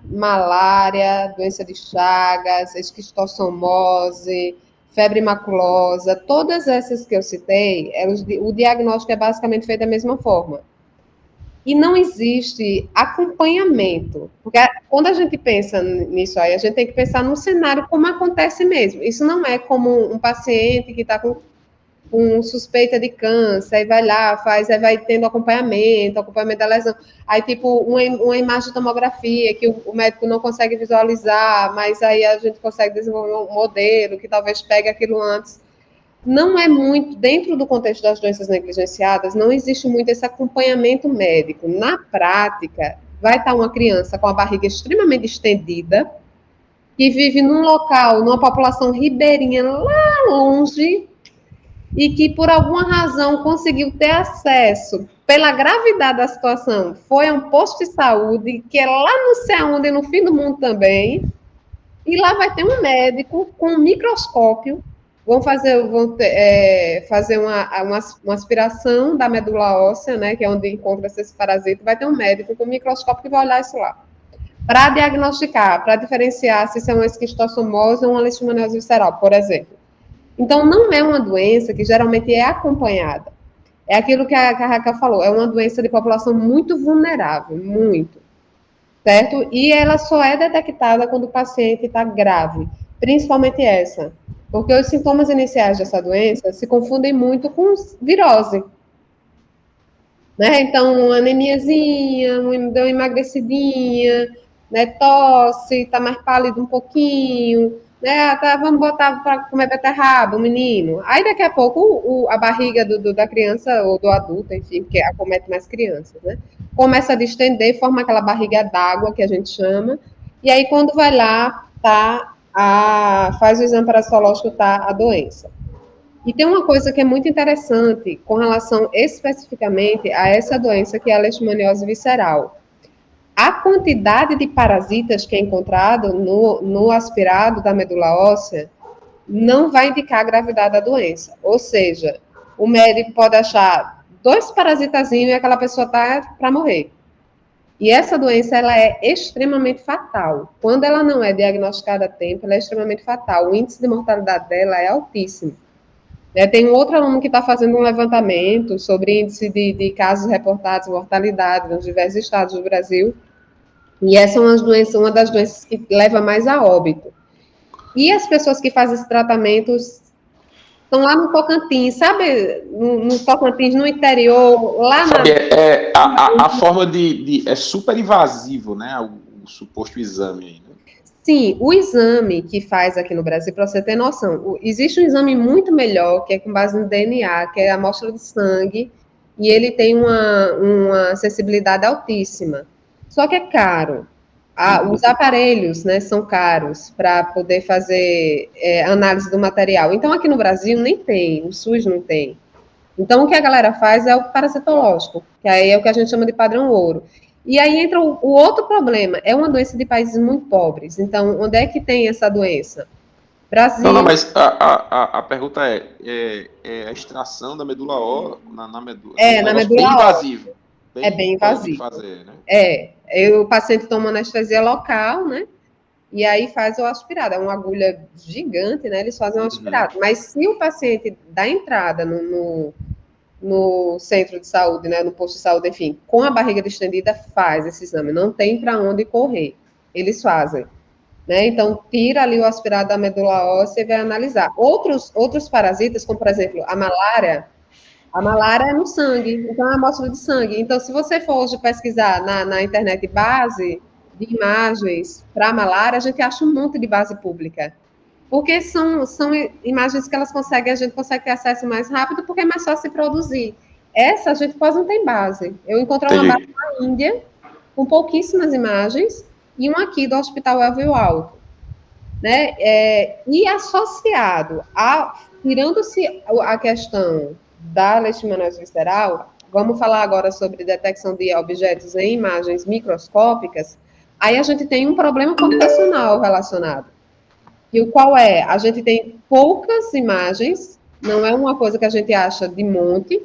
malária, doença de Chagas, esquistossomose, febre maculosa, todas essas que eu citei, o diagnóstico é basicamente feito da mesma forma. E não existe acompanhamento, porque quando a gente pensa nisso aí, a gente tem que pensar no cenário como acontece mesmo. Isso não é como um paciente que está com com suspeita de câncer, aí vai lá, faz, aí vai tendo acompanhamento da lesão. Aí, tipo, uma imagem de tomografia que o médico não consegue visualizar, mas aí a gente consegue desenvolver um modelo que talvez pegue aquilo antes. Não é muito, dentro do contexto das doenças negligenciadas, não existe muito esse acompanhamento médico. Na prática, vai estar uma criança com a barriga extremamente estendida, que vive num local, numa população ribeirinha lá longe, e que por alguma razão conseguiu ter acesso, pela gravidade da situação, foi a um posto de saúde, que é lá não sei aonde, no fim do mundo também, e lá vai ter um médico com um microscópio, vão fazer uma aspiração da medula óssea, né, que é onde encontra esse parasita, vai ter um médico com um microscópio que vai olhar isso lá, para diagnosticar, para diferenciar se isso é uma esquistossomose ou uma leishmaniose visceral, por exemplo. Então, não é uma doença que geralmente é acompanhada. É aquilo que a Raquel falou, é uma doença de população muito vulnerável, muito, certo? E ela só é detectada quando o paciente está grave, principalmente essa, porque os sintomas iniciais dessa doença se confundem muito com virose, né? Então, uma anemiazinha, deu uma emagrecidinha, né? Tosse, tá mais pálido um pouquinho, né? Tá, vamos botar para comer beterraba, o menino. Aí, daqui a pouco, a barriga da criança ou do adulto, enfim, que acomete mais crianças, né? Começa a distender, forma aquela barriga d'água que a gente chama, e aí, quando vai lá, faz o exame parasitológico, tá a doença. E tem uma coisa que é muito interessante com relação especificamente a essa doença, que é a leishmaniose visceral. A quantidade de parasitas que é encontrado no aspirado da medula óssea não vai indicar a gravidade da doença. Ou seja, o médico pode achar 2 parasitazinhos e aquela pessoa está para morrer. E essa doença, ela é extremamente fatal. Quando ela não é diagnosticada a tempo, ela é extremamente fatal. O índice de mortalidade dela é altíssimo. Tem um outro aluno que está fazendo um levantamento sobre índice de casos reportados, mortalidade nos diversos estados do Brasil, e essa é uma das doenças que leva mais a óbito. E as pessoas que fazem esse tratamento estão lá no Tocantins, sabe? No Tocantins, no interior, lá Sabe, a forma é super invasivo, né? O suposto exame aí, né? Sim, o exame que faz aqui no Brasil, para você ter noção, existe um exame muito melhor, que é com base no DNA, que é a amostra de sangue, e ele tem uma acessibilidade altíssima. Só que é caro. Os aparelhos, né, são caros para poder fazer análise do material. Então, aqui no Brasil nem tem, o SUS não tem. Então, o que a galera faz é o parasitológico, que aí é o que a gente chama de padrão ouro. E aí entra o outro problema, é uma doença de países muito pobres. Então, onde é que tem essa doença? Brasil. Não, mas a pergunta é a extração da medula óssea na medula. É, na medula bem óssea. invasivo. É bem invasivo. Fazer, né? O paciente toma anestesia local, né? E aí faz o aspirado. É uma agulha gigante, né? Eles fazem o aspirado. Mas se o paciente dá entrada no centro de saúde, né, no posto de saúde, enfim, com a barriga distendida, faz esse exame. Não tem para onde correr. Eles fazem. Né? Então, tira ali o aspirado da medula óssea e vai analisar. Outros parasitas, como, por exemplo, a malária é no sangue, então é amostra de sangue. Então, se você for hoje pesquisar na internet base de imagens para a malária, a gente acha um monte de base pública. Porque são imagens que a gente consegue ter acesso mais rápido, porque é mais fácil de produzir. Essa a gente quase não tem base. Eu encontrei uma base na Índia, com pouquíssimas imagens, e uma aqui do Hospital Elvio Alto. Né? E associado tirando-se a questão da leishmaniose visceral, vamos falar agora sobre detecção de objetos em imagens microscópicas, aí a gente tem um problema computacional relacionado. E o qual é? A gente tem poucas imagens, não é uma coisa que a gente acha de monte.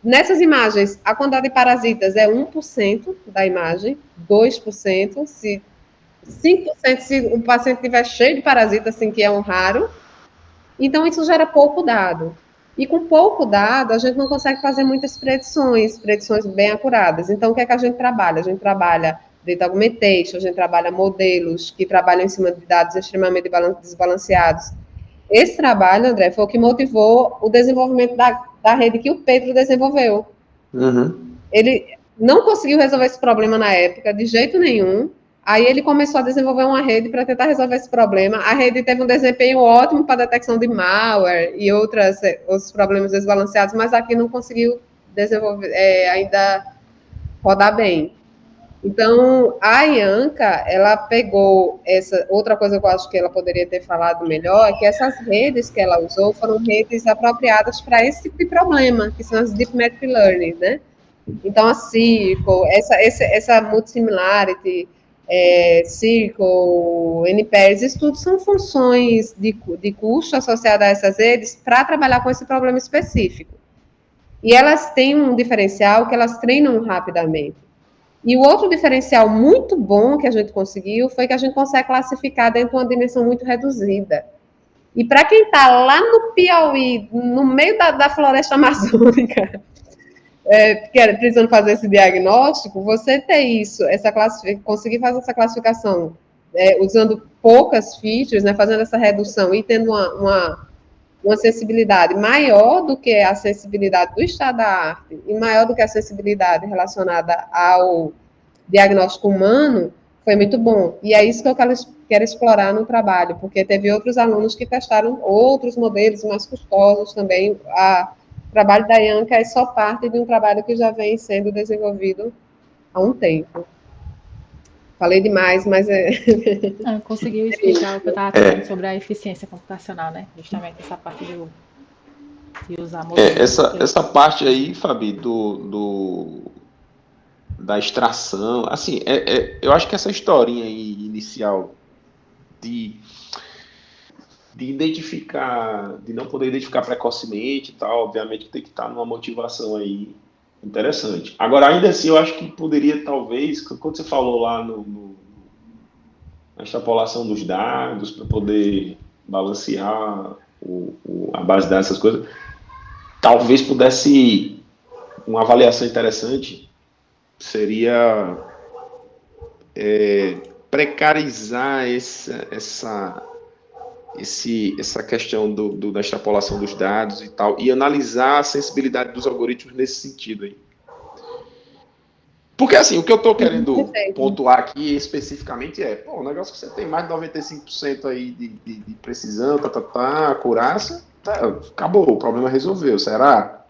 Nessas imagens, a quantidade de parasitas é 1% da imagem, 2%, se 5% se o paciente estiver cheio de parasitas, assim, que é um raro. Então, isso gera pouco dado. E com pouco dado, a gente não consegue fazer muitas predições bem acuradas. Então, o que é que a gente trabalha? A gente trabalha data augmentation, a gente trabalha modelos que trabalham em cima de dados extremamente desbalanceados. Esse trabalho, André, foi o que motivou o desenvolvimento da rede que o Pedro desenvolveu. Uhum. Ele não conseguiu resolver esse problema na época, de jeito nenhum. Aí ele começou a desenvolver uma rede para tentar resolver esse problema. A rede teve um desempenho ótimo para detecção de malware e outros problemas desbalanceados, mas aqui não conseguiu desenvolver, ainda rodar bem. Então, a Ianca, ela pegou essa outra coisa que eu acho que ela poderia ter falado melhor, é que essas redes que ela usou foram redes apropriadas para esse tipo de problema, que são as Deep Metric Learning, né? Então, a Circle, essa multisimilarity, Circle, NPairs, isso tudo são funções de custo associadas a essas redes para trabalhar com esse problema específico. E elas têm um diferencial que elas treinam rapidamente. E o outro diferencial muito bom que a gente conseguiu foi que a gente consegue classificar dentro de uma dimensão muito reduzida. E para quem está lá no Piauí, no meio da floresta amazônica, precisando fazer esse diagnóstico, você ter isso, conseguir fazer essa classificação usando poucas features, né, fazendo essa redução e tendo uma sensibilidade maior do que a sensibilidade do estado da arte e maior do que a sensibilidade relacionada ao diagnóstico humano, foi muito bom. E é isso que eu quero explorar no trabalho, porque teve outros alunos que testaram outros modelos mais custosos também. O trabalho da Ianca é só parte de um trabalho que já vem sendo desenvolvido há um tempo. Falei demais, mas Conseguiu explicar o que eu estava falando sobre a eficiência computacional, né? Justamente essa parte de usar modelos. Essa parte aí, Fabi, da extração, assim, eu acho que essa historinha aí inicial de, de identificar, de não poder identificar precocemente e tal, obviamente tem que estar numa motivação aí interessante. Agora, ainda assim, eu acho que poderia, talvez, quando você falou lá na extrapolação dos dados, para poder balancear a base de dados, essas coisas, talvez pudesse, uma avaliação interessante seria precarizar essa questão da extrapolação dos dados e tal, e analisar a sensibilidade dos algoritmos nesse sentido aí. Porque assim, o que eu estou querendo pontuar aqui especificamente o negócio que você tem mais de 95% aí de precisão, acurácia, acabou, o problema resolveu, será?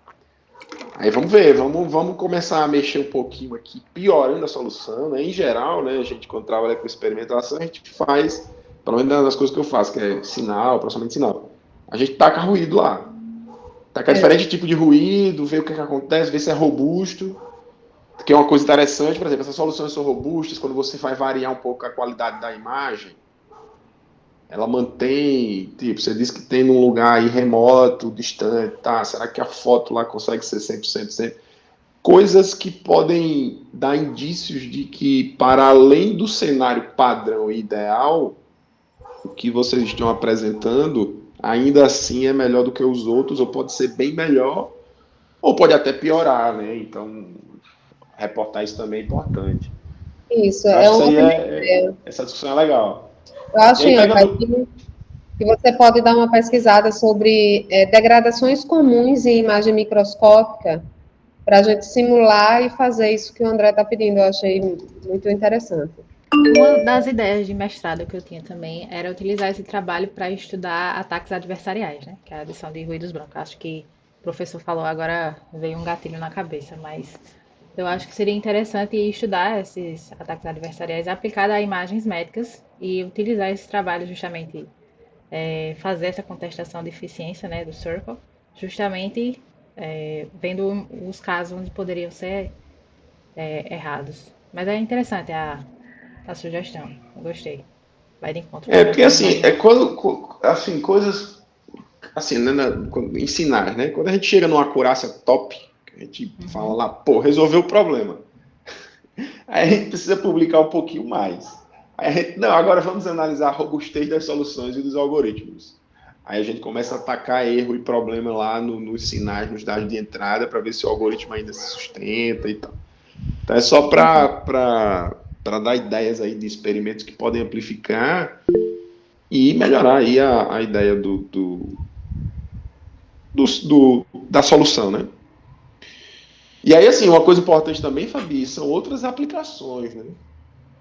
Aí vamos ver, vamos começar a mexer um pouquinho aqui, piorando a solução, né? Em geral, né, a gente quando trabalha com experimentação, a gente faz, pelo menos das coisas que eu faço, que é sinal, processamento de sinal. A gente taca ruído lá. Taca diferente tipo de ruído, ver o que acontece, ver se é robusto, que é uma coisa interessante, por exemplo, essas soluções são robustas, quando você vai variar um pouco a qualidade da imagem, ela mantém, tipo, você diz que tem num lugar aí remoto, distante, tá, será que a foto lá consegue ser 100% sempre? Coisas que podem dar indícios de que, para além do cenário padrão e ideal, o que vocês estão apresentando, ainda assim é melhor do que os outros, ou pode ser bem melhor, ou pode até piorar, né? Então, reportar isso também é importante. Isso, Eu é acho que isso uma aí ideia. essa discussão é legal. Eu E acho, aí, Ianca, pegando. que você pode dar uma pesquisada sobre degradações comuns em imagem microscópica para a gente simular e fazer isso que o André está pedindo. Eu achei muito interessante. Uma das ideias de mestrado que eu tinha também era utilizar esse trabalho para estudar ataques adversariais, né? Que é a adição de ruídos brancos. Acho que o professor falou agora, veio um gatilho na cabeça, mas eu acho que seria interessante estudar esses ataques adversariais aplicados a imagens médicas e utilizar esse trabalho justamente, fazer essa contestação de eficiência, né, do Circle, justamente vendo os casos onde poderiam ser errados. Mas é interessante a sugestão, eu gostei. Vai de encontro com Porque a assim, imagem. assim, coisas assim, né, ensinar, né? Quando a gente chega numa acurácia top, a gente fala lá, pô, resolveu o problema. Aí a gente precisa publicar um pouquinho mais. Aí a gente, não, agora vamos analisar a robustez das soluções e dos algoritmos. Aí a gente começa a atacar erro e problema lá nos sinais, nos dados de entrada, para ver se o algoritmo ainda se sustenta e tal. Então é só para dar ideias aí de experimentos que podem amplificar. e melhorar aí a ideia da solução, né? E aí, assim, uma coisa importante também, Fabi, são outras aplicações, né?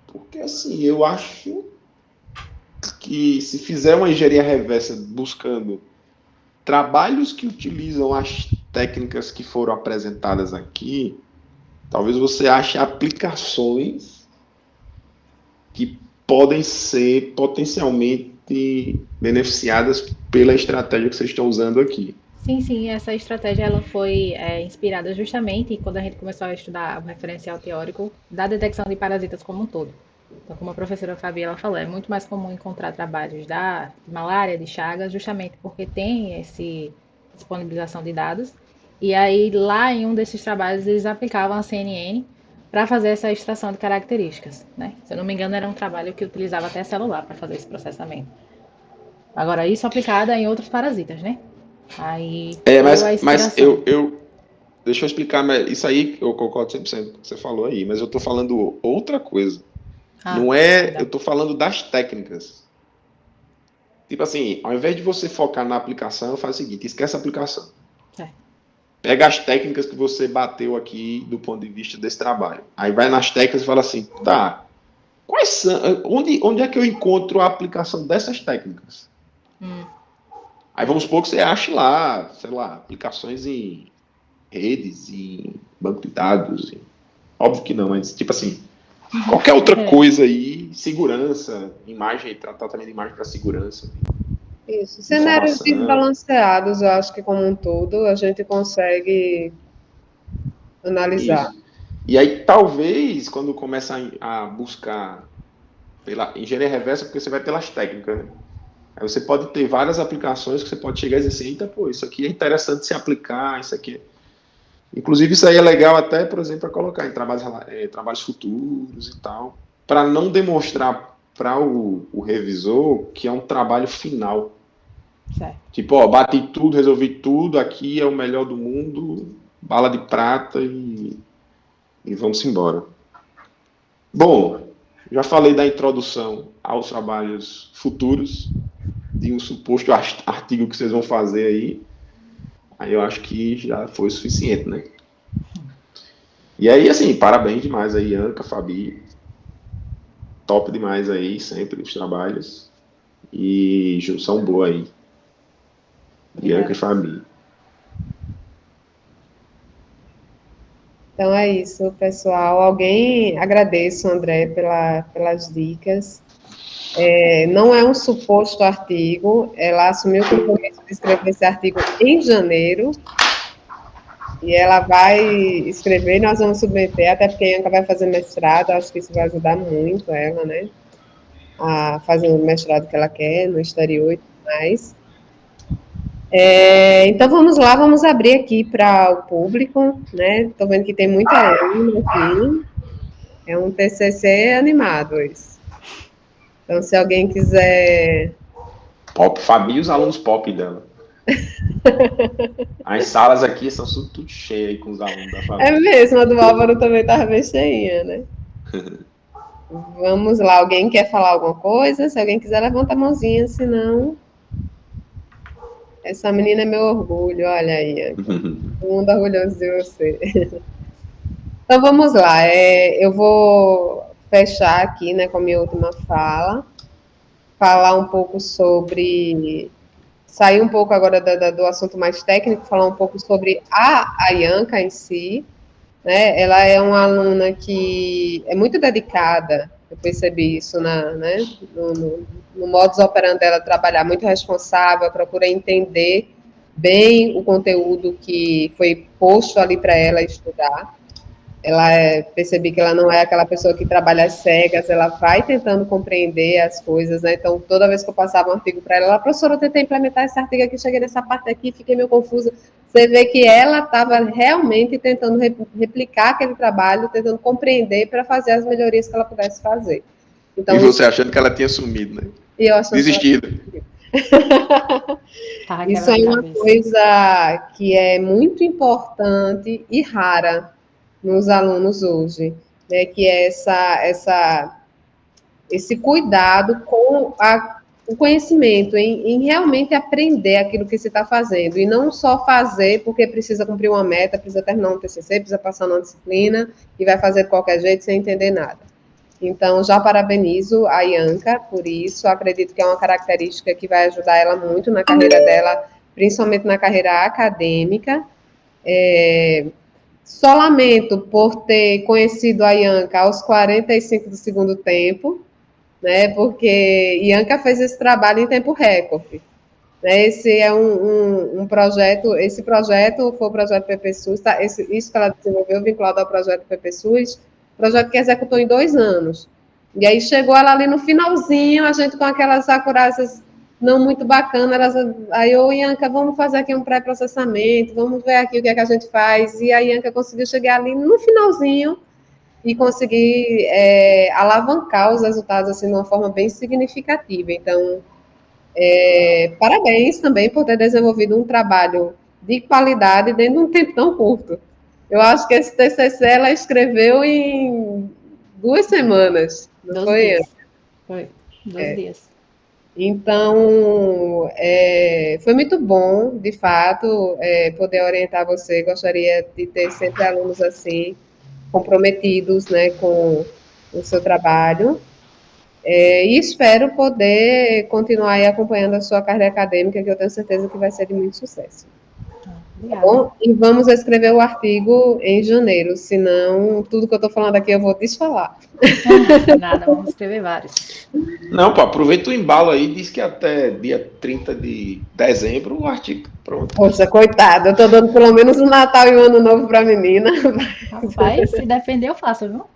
Porque, assim, eu acho que se fizer uma engenharia reversa buscando trabalhos que utilizam as técnicas que foram apresentadas aqui, talvez você ache aplicações que podem ser potencialmente beneficiadas pela estratégia que vocês estão usando aqui. Sim, sim, essa estratégia ela foi inspirada justamente quando a gente começou a estudar o referencial teórico da detecção de parasitas como um todo. Então, como a professora Fabi ela falou, é muito mais comum encontrar trabalhos de malária, de Chagas, justamente porque tem esse disponibilização de dados. E aí, lá em um desses trabalhos, eles aplicavam a CNN para fazer essa extração de características, né? Se eu não me engano, era um trabalho que utilizava até celular para fazer esse processamento. Agora, isso aplicado em outros parasitas, né? Aí deu a Mas inspiração. deixa eu explicar, isso aí eu concordo 100% com o que você falou aí, mas eu estou falando outra coisa. Ah, Não é, eu perdão. estou falando das técnicas. Tipo assim, ao invés de você focar na aplicação, faz o seguinte, esquece a aplicação. Certo. Pega as técnicas que você bateu aqui do ponto de vista desse trabalho. Aí vai nas técnicas e fala assim, tá, quais são, onde é que eu encontro a aplicação dessas técnicas? Hum, Aí vamos supor que você ache lá, sei lá, aplicações em redes, em banco de dados. Óbvio que não, mas tipo assim, qualquer outra é, coisa aí, segurança, imagem, tratamento de imagem para segurança, Isso. Cenários informação. desbalanceados, eu acho que como um todo, a gente consegue analisar. Isso. E aí, talvez, quando começa a buscar pela engenharia reversa, porque você vai pelas técnicas, né? Aí você pode ter várias aplicações que você pode chegar e dizer assim, eita, pô, isso aqui é interessante se aplicar, isso aqui. Inclusive, isso aí é legal até, por exemplo, para colocar em trabalhos futuros e tal, para não demonstrar para o revisor que é um trabalho final. certo. Tipo, ó, bati tudo, resolvi tudo, aqui é o melhor do mundo, bala de prata e vamos embora. Bom, já falei da introdução aos trabalhos futuros, de um suposto artigo que vocês vão fazer aí eu acho que já foi suficiente, né? E aí, assim, parabéns demais aí, Anca, Fabi, top demais aí, sempre os trabalhos, e junção boa aí, Bianca e Obrigada. Fabi. Então é isso, pessoal. Alguém agradeço, André, pelas dicas. Não é um suposto artigo, ela assumiu o compromisso de escrever esse artigo em janeiro, e ela vai escrever, nós vamos submeter, até porque a Anca vai fazer mestrado, acho que isso vai ajudar muito ela, né? A fazer o mestrado que ela quer no exterior e tudo mais. Então vamos lá, vamos abrir aqui para o público, né? Estou vendo que tem muita aluno aqui. É um TCC animado esse. Então, se alguém quiser. Pop, Fabi e os alunos pop dela. As salas aqui são tudo cheias aí com os alunos da É Fabi. mesmo, a do Álvaro também estava bem cheinha, né? Vamos lá, alguém quer falar alguma coisa? Se alguém quiser, levanta a mãozinha, senão. Essa menina é meu orgulho, olha aí, Anca. Todo mundo orgulhoso de você. Então vamos lá, eu vou fechar aqui, né, com a minha última fala, falar um pouco sobre, sair um pouco agora do assunto mais técnico, falar um pouco sobre a Ianca em si, né? Ela é uma aluna que é muito dedicada, eu percebi isso né, no modus operandi dela trabalhar, muito responsável, procura entender bem o conteúdo que foi posto ali para ela estudar. Percebi que ela não é aquela pessoa que trabalha às cegas, ela vai tentando compreender as coisas, né? Então, toda vez que eu passava um artigo para ela, professora, eu tentei implementar esse artigo aqui, cheguei nessa parte aqui, fiquei meio confusa. Você vê que ela estava realmente tentando replicar aquele trabalho, tentando compreender para fazer as melhorias que ela pudesse fazer. E Então, isso, você achando que ela tinha sumido, né? e eu achando que ela... Desistido. Tava Isso é quebrando uma cabeça. coisa que é muito importante e rara nos alunos hoje, né? Que é esse cuidado com o conhecimento, em realmente aprender aquilo que você está fazendo, e não só fazer porque precisa cumprir uma meta, precisa terminar um TCC, precisa passar numa disciplina, e vai fazer de qualquer jeito sem entender nada. Então, já parabenizo a Ianca por isso, acredito que é uma característica que vai ajudar ela muito na carreira dela, principalmente na carreira acadêmica. Só lamento por ter conhecido a Ianca aos 45 do segundo tempo, né? Porque Ianca fez esse trabalho em tempo recorde. Né? Esse é um projeto, esse projeto foi o projeto PPSUS, tá? Isso que ela desenvolveu vinculado ao projeto PPSUS, projeto que executou em 2 anos. E aí chegou ela ali no finalzinho, a gente com aquelas acurácias não muito bacanas, aí, ô Ianca, vamos fazer aqui um pré-processamento, vamos ver aqui o que é que a gente faz, e a Ianca conseguiu chegar ali no finalzinho e conseguir alavancar os resultados assim de uma forma bem significativa. Então, parabéns também por ter desenvolvido um trabalho de qualidade dentro de um tempo tão curto. Eu acho que esse TCC ela escreveu em 2 semanas, não 12 foi? dias. Foi, 12 dias. Então, foi muito bom, de fato, poder orientar você. Gostaria de ter sempre alunos assim, comprometidos, né, com o seu trabalho. E espero poder continuar aí acompanhando a sua carreira acadêmica, que eu tenho certeza que vai ser de muito sucesso. Tá Obrigada. bom? E vamos escrever o artigo em janeiro, senão tudo que eu estou falando aqui eu vou desfalar. Nada, vamos escrever vários. Não, pô, aproveita o embalo aí, diz que até dia 30 de dezembro o artigo tá pronto. Poxa, coitada, eu estou dando pelo menos um Natal e um Ano Novo para a menina. Rapaz, se depender, eu faço, viu?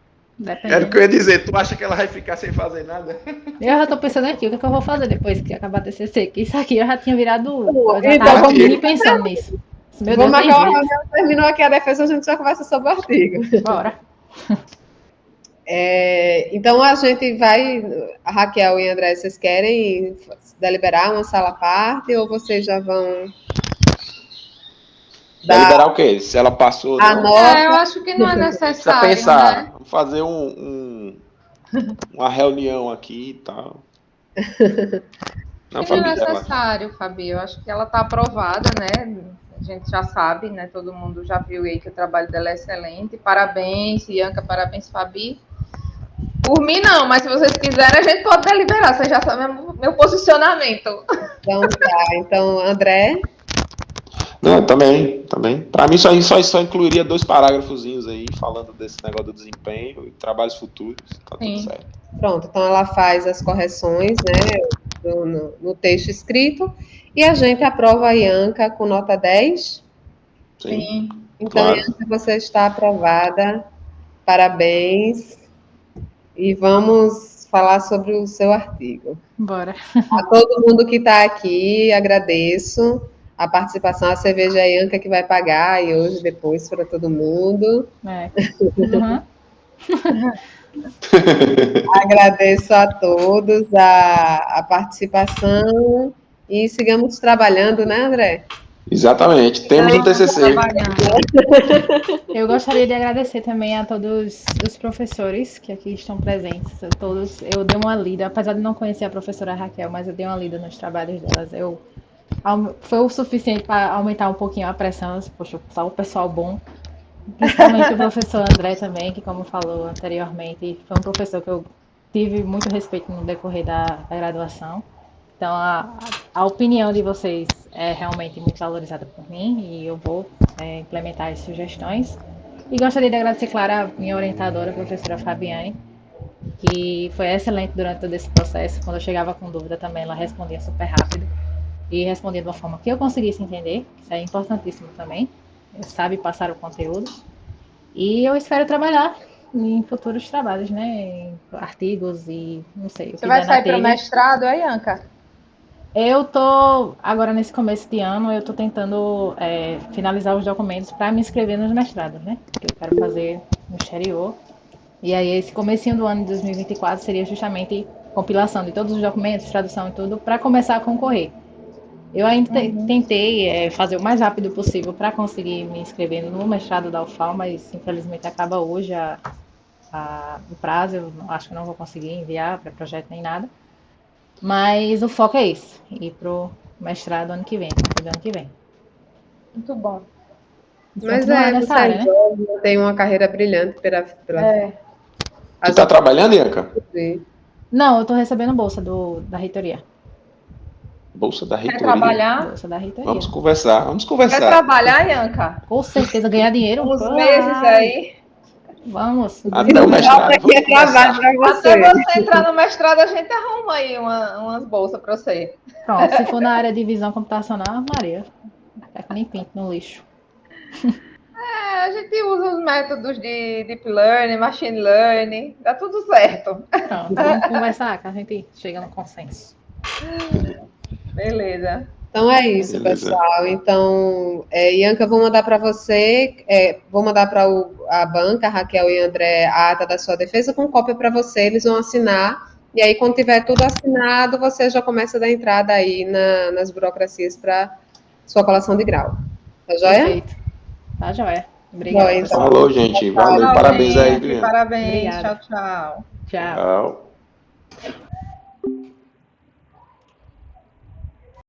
Era o que Dependendo. eu ia dizer, tu acha que ela vai ficar sem fazer nada? Eu já tô pensando aqui, o que é que eu vou fazer depois que acabar a TCC? Que isso aqui eu já tinha virado. Eu já Então, tava vamos, mini Artigo. pensando nisso. Meu Deus, vamos tem marcar uma jeito. reunião, terminou aqui a defesa, a gente já conversa sobre o artigo. Bora. Então, a gente vai, a Raquel e a André, vocês querem deliberar uma sala à parte ou vocês já vão dar Deliberar o quê? Se ela passou ou a não? Eu nota? acho que não é Precisa necessário, pensar. né? Vamos fazer uma reunião aqui e tal. Acho Não, que não é Fabi, relaxa. necessário, Fabi. Eu acho que ela está aprovada, né? A gente já sabe, né? Todo mundo já viu aí que o trabalho dela é excelente. Parabéns, Ianca, parabéns, Fabi. Por mim, não, mas se vocês quiserem, a gente pode deliberar. Você já sabe meu posicionamento. Então, tá. Então, André, Não, também, também. Para mim, só incluiria 2 parágrafozinhos aí, falando desse negócio do desempenho e trabalhos futuros. Tá tudo Sim, certo. pronto. Então, ela faz as correções, né, no texto escrito e a gente aprova a Ianca com nota 10. Sim, sim. Então, claro. Ianca, você está aprovada. Parabéns. E vamos falar sobre o seu artigo. Bora. A todo mundo que está aqui, agradeço a participação. A cerveja é a Ianca que vai pagar e hoje, depois, para todo mundo. É. Uhum. Agradeço a todos a participação e sigamos trabalhando, né, André? Exatamente. Temos um Estamos TCC. trabalhando. Eu gostaria de agradecer também a todos os professores que aqui estão presentes. A todos, eu dei uma lida, apesar de não conhecer a professora Raquel, mas eu dei uma lida nos trabalhos delas. Foi o suficiente para aumentar um pouquinho a pressão. Poxa, só o pessoal bom. Principalmente o professor André também, que como falou anteriormente, foi um professor que eu tive muito respeito no decorrer da graduação. Então a opinião de vocês é realmente muito valorizada por mim e eu vou implementar as sugestões. E gostaria de agradecer, claro, a minha orientadora, a professora Fabiane, que foi excelente durante todo esse processo. Quando eu chegava com dúvida também, ela respondia super rápido e respondia de uma forma que eu conseguisse entender. Isso é importantíssimo também. Sabe passar o conteúdo. E eu espero trabalhar em futuros trabalhos, né? Em artigos e não sei, o Você que vai der na sair para o telha. mestrado, aí, Ianca? Eu tô, agora nesse começo de ano, eu tô tentando finalizar os documentos para me inscrever nos mestrados, né? Que eu quero fazer no exterior. E aí esse comecinho do ano de 2024 seria justamente compilação de todos os documentos, tradução e tudo, para começar a concorrer. Eu ainda tentei fazer o mais rápido possível para conseguir me inscrever no mestrado da UFAL, mas infelizmente acaba hoje o prazo. Eu acho que não vou conseguir enviar para projeto nem nada. Mas o foco é esse, ir pro mestrado ano que vem, do ano que vem. Muito bom. E Mas continuar nessa você área, é né? jovem, tem uma carreira brilhante pela É. Tu tá trabalhando, Ianca? frente. Não, eu tô recebendo bolsa da reitoria. Bolsa da Quer reitoria. trabalhar? Bolsa da reitoria. Vamos conversar, vamos Quer conversar. trabalhar, Ianca? Com certeza, ganhar dinheiro? Uns meses aí. Vamos. Até o mestrado, Aqui é vamos trabalho conversar. para Até você. você entrar no mestrado, a gente arruma aí umas bolsas para você. Pronto, se for na área de visão computacional, Maria. É que nem pinto no lixo. É, a gente usa os métodos de Deep Learning, Machine Learning, dá tudo certo. Pronto, vamos conversar, que a gente chega no consenso. Beleza. Então é isso, Beleza. pessoal. Então, Ianca, vou mandar para você, vou mandar para a banca, Raquel e André, a ata da sua defesa com cópia para você, eles vão assinar. E aí, quando tiver tudo assinado, você já começa a dar entrada aí nas burocracias para sua colação de grau. Tá joia? Perfeito. Tá joia. Joia, Obrigada, então. pessoal. Falou, gente. Valeu. Tchau, Parabéns aí, gente. Guilherme. Parabéns. Obrigada. Tchau, tchau. Tchau. Tchau.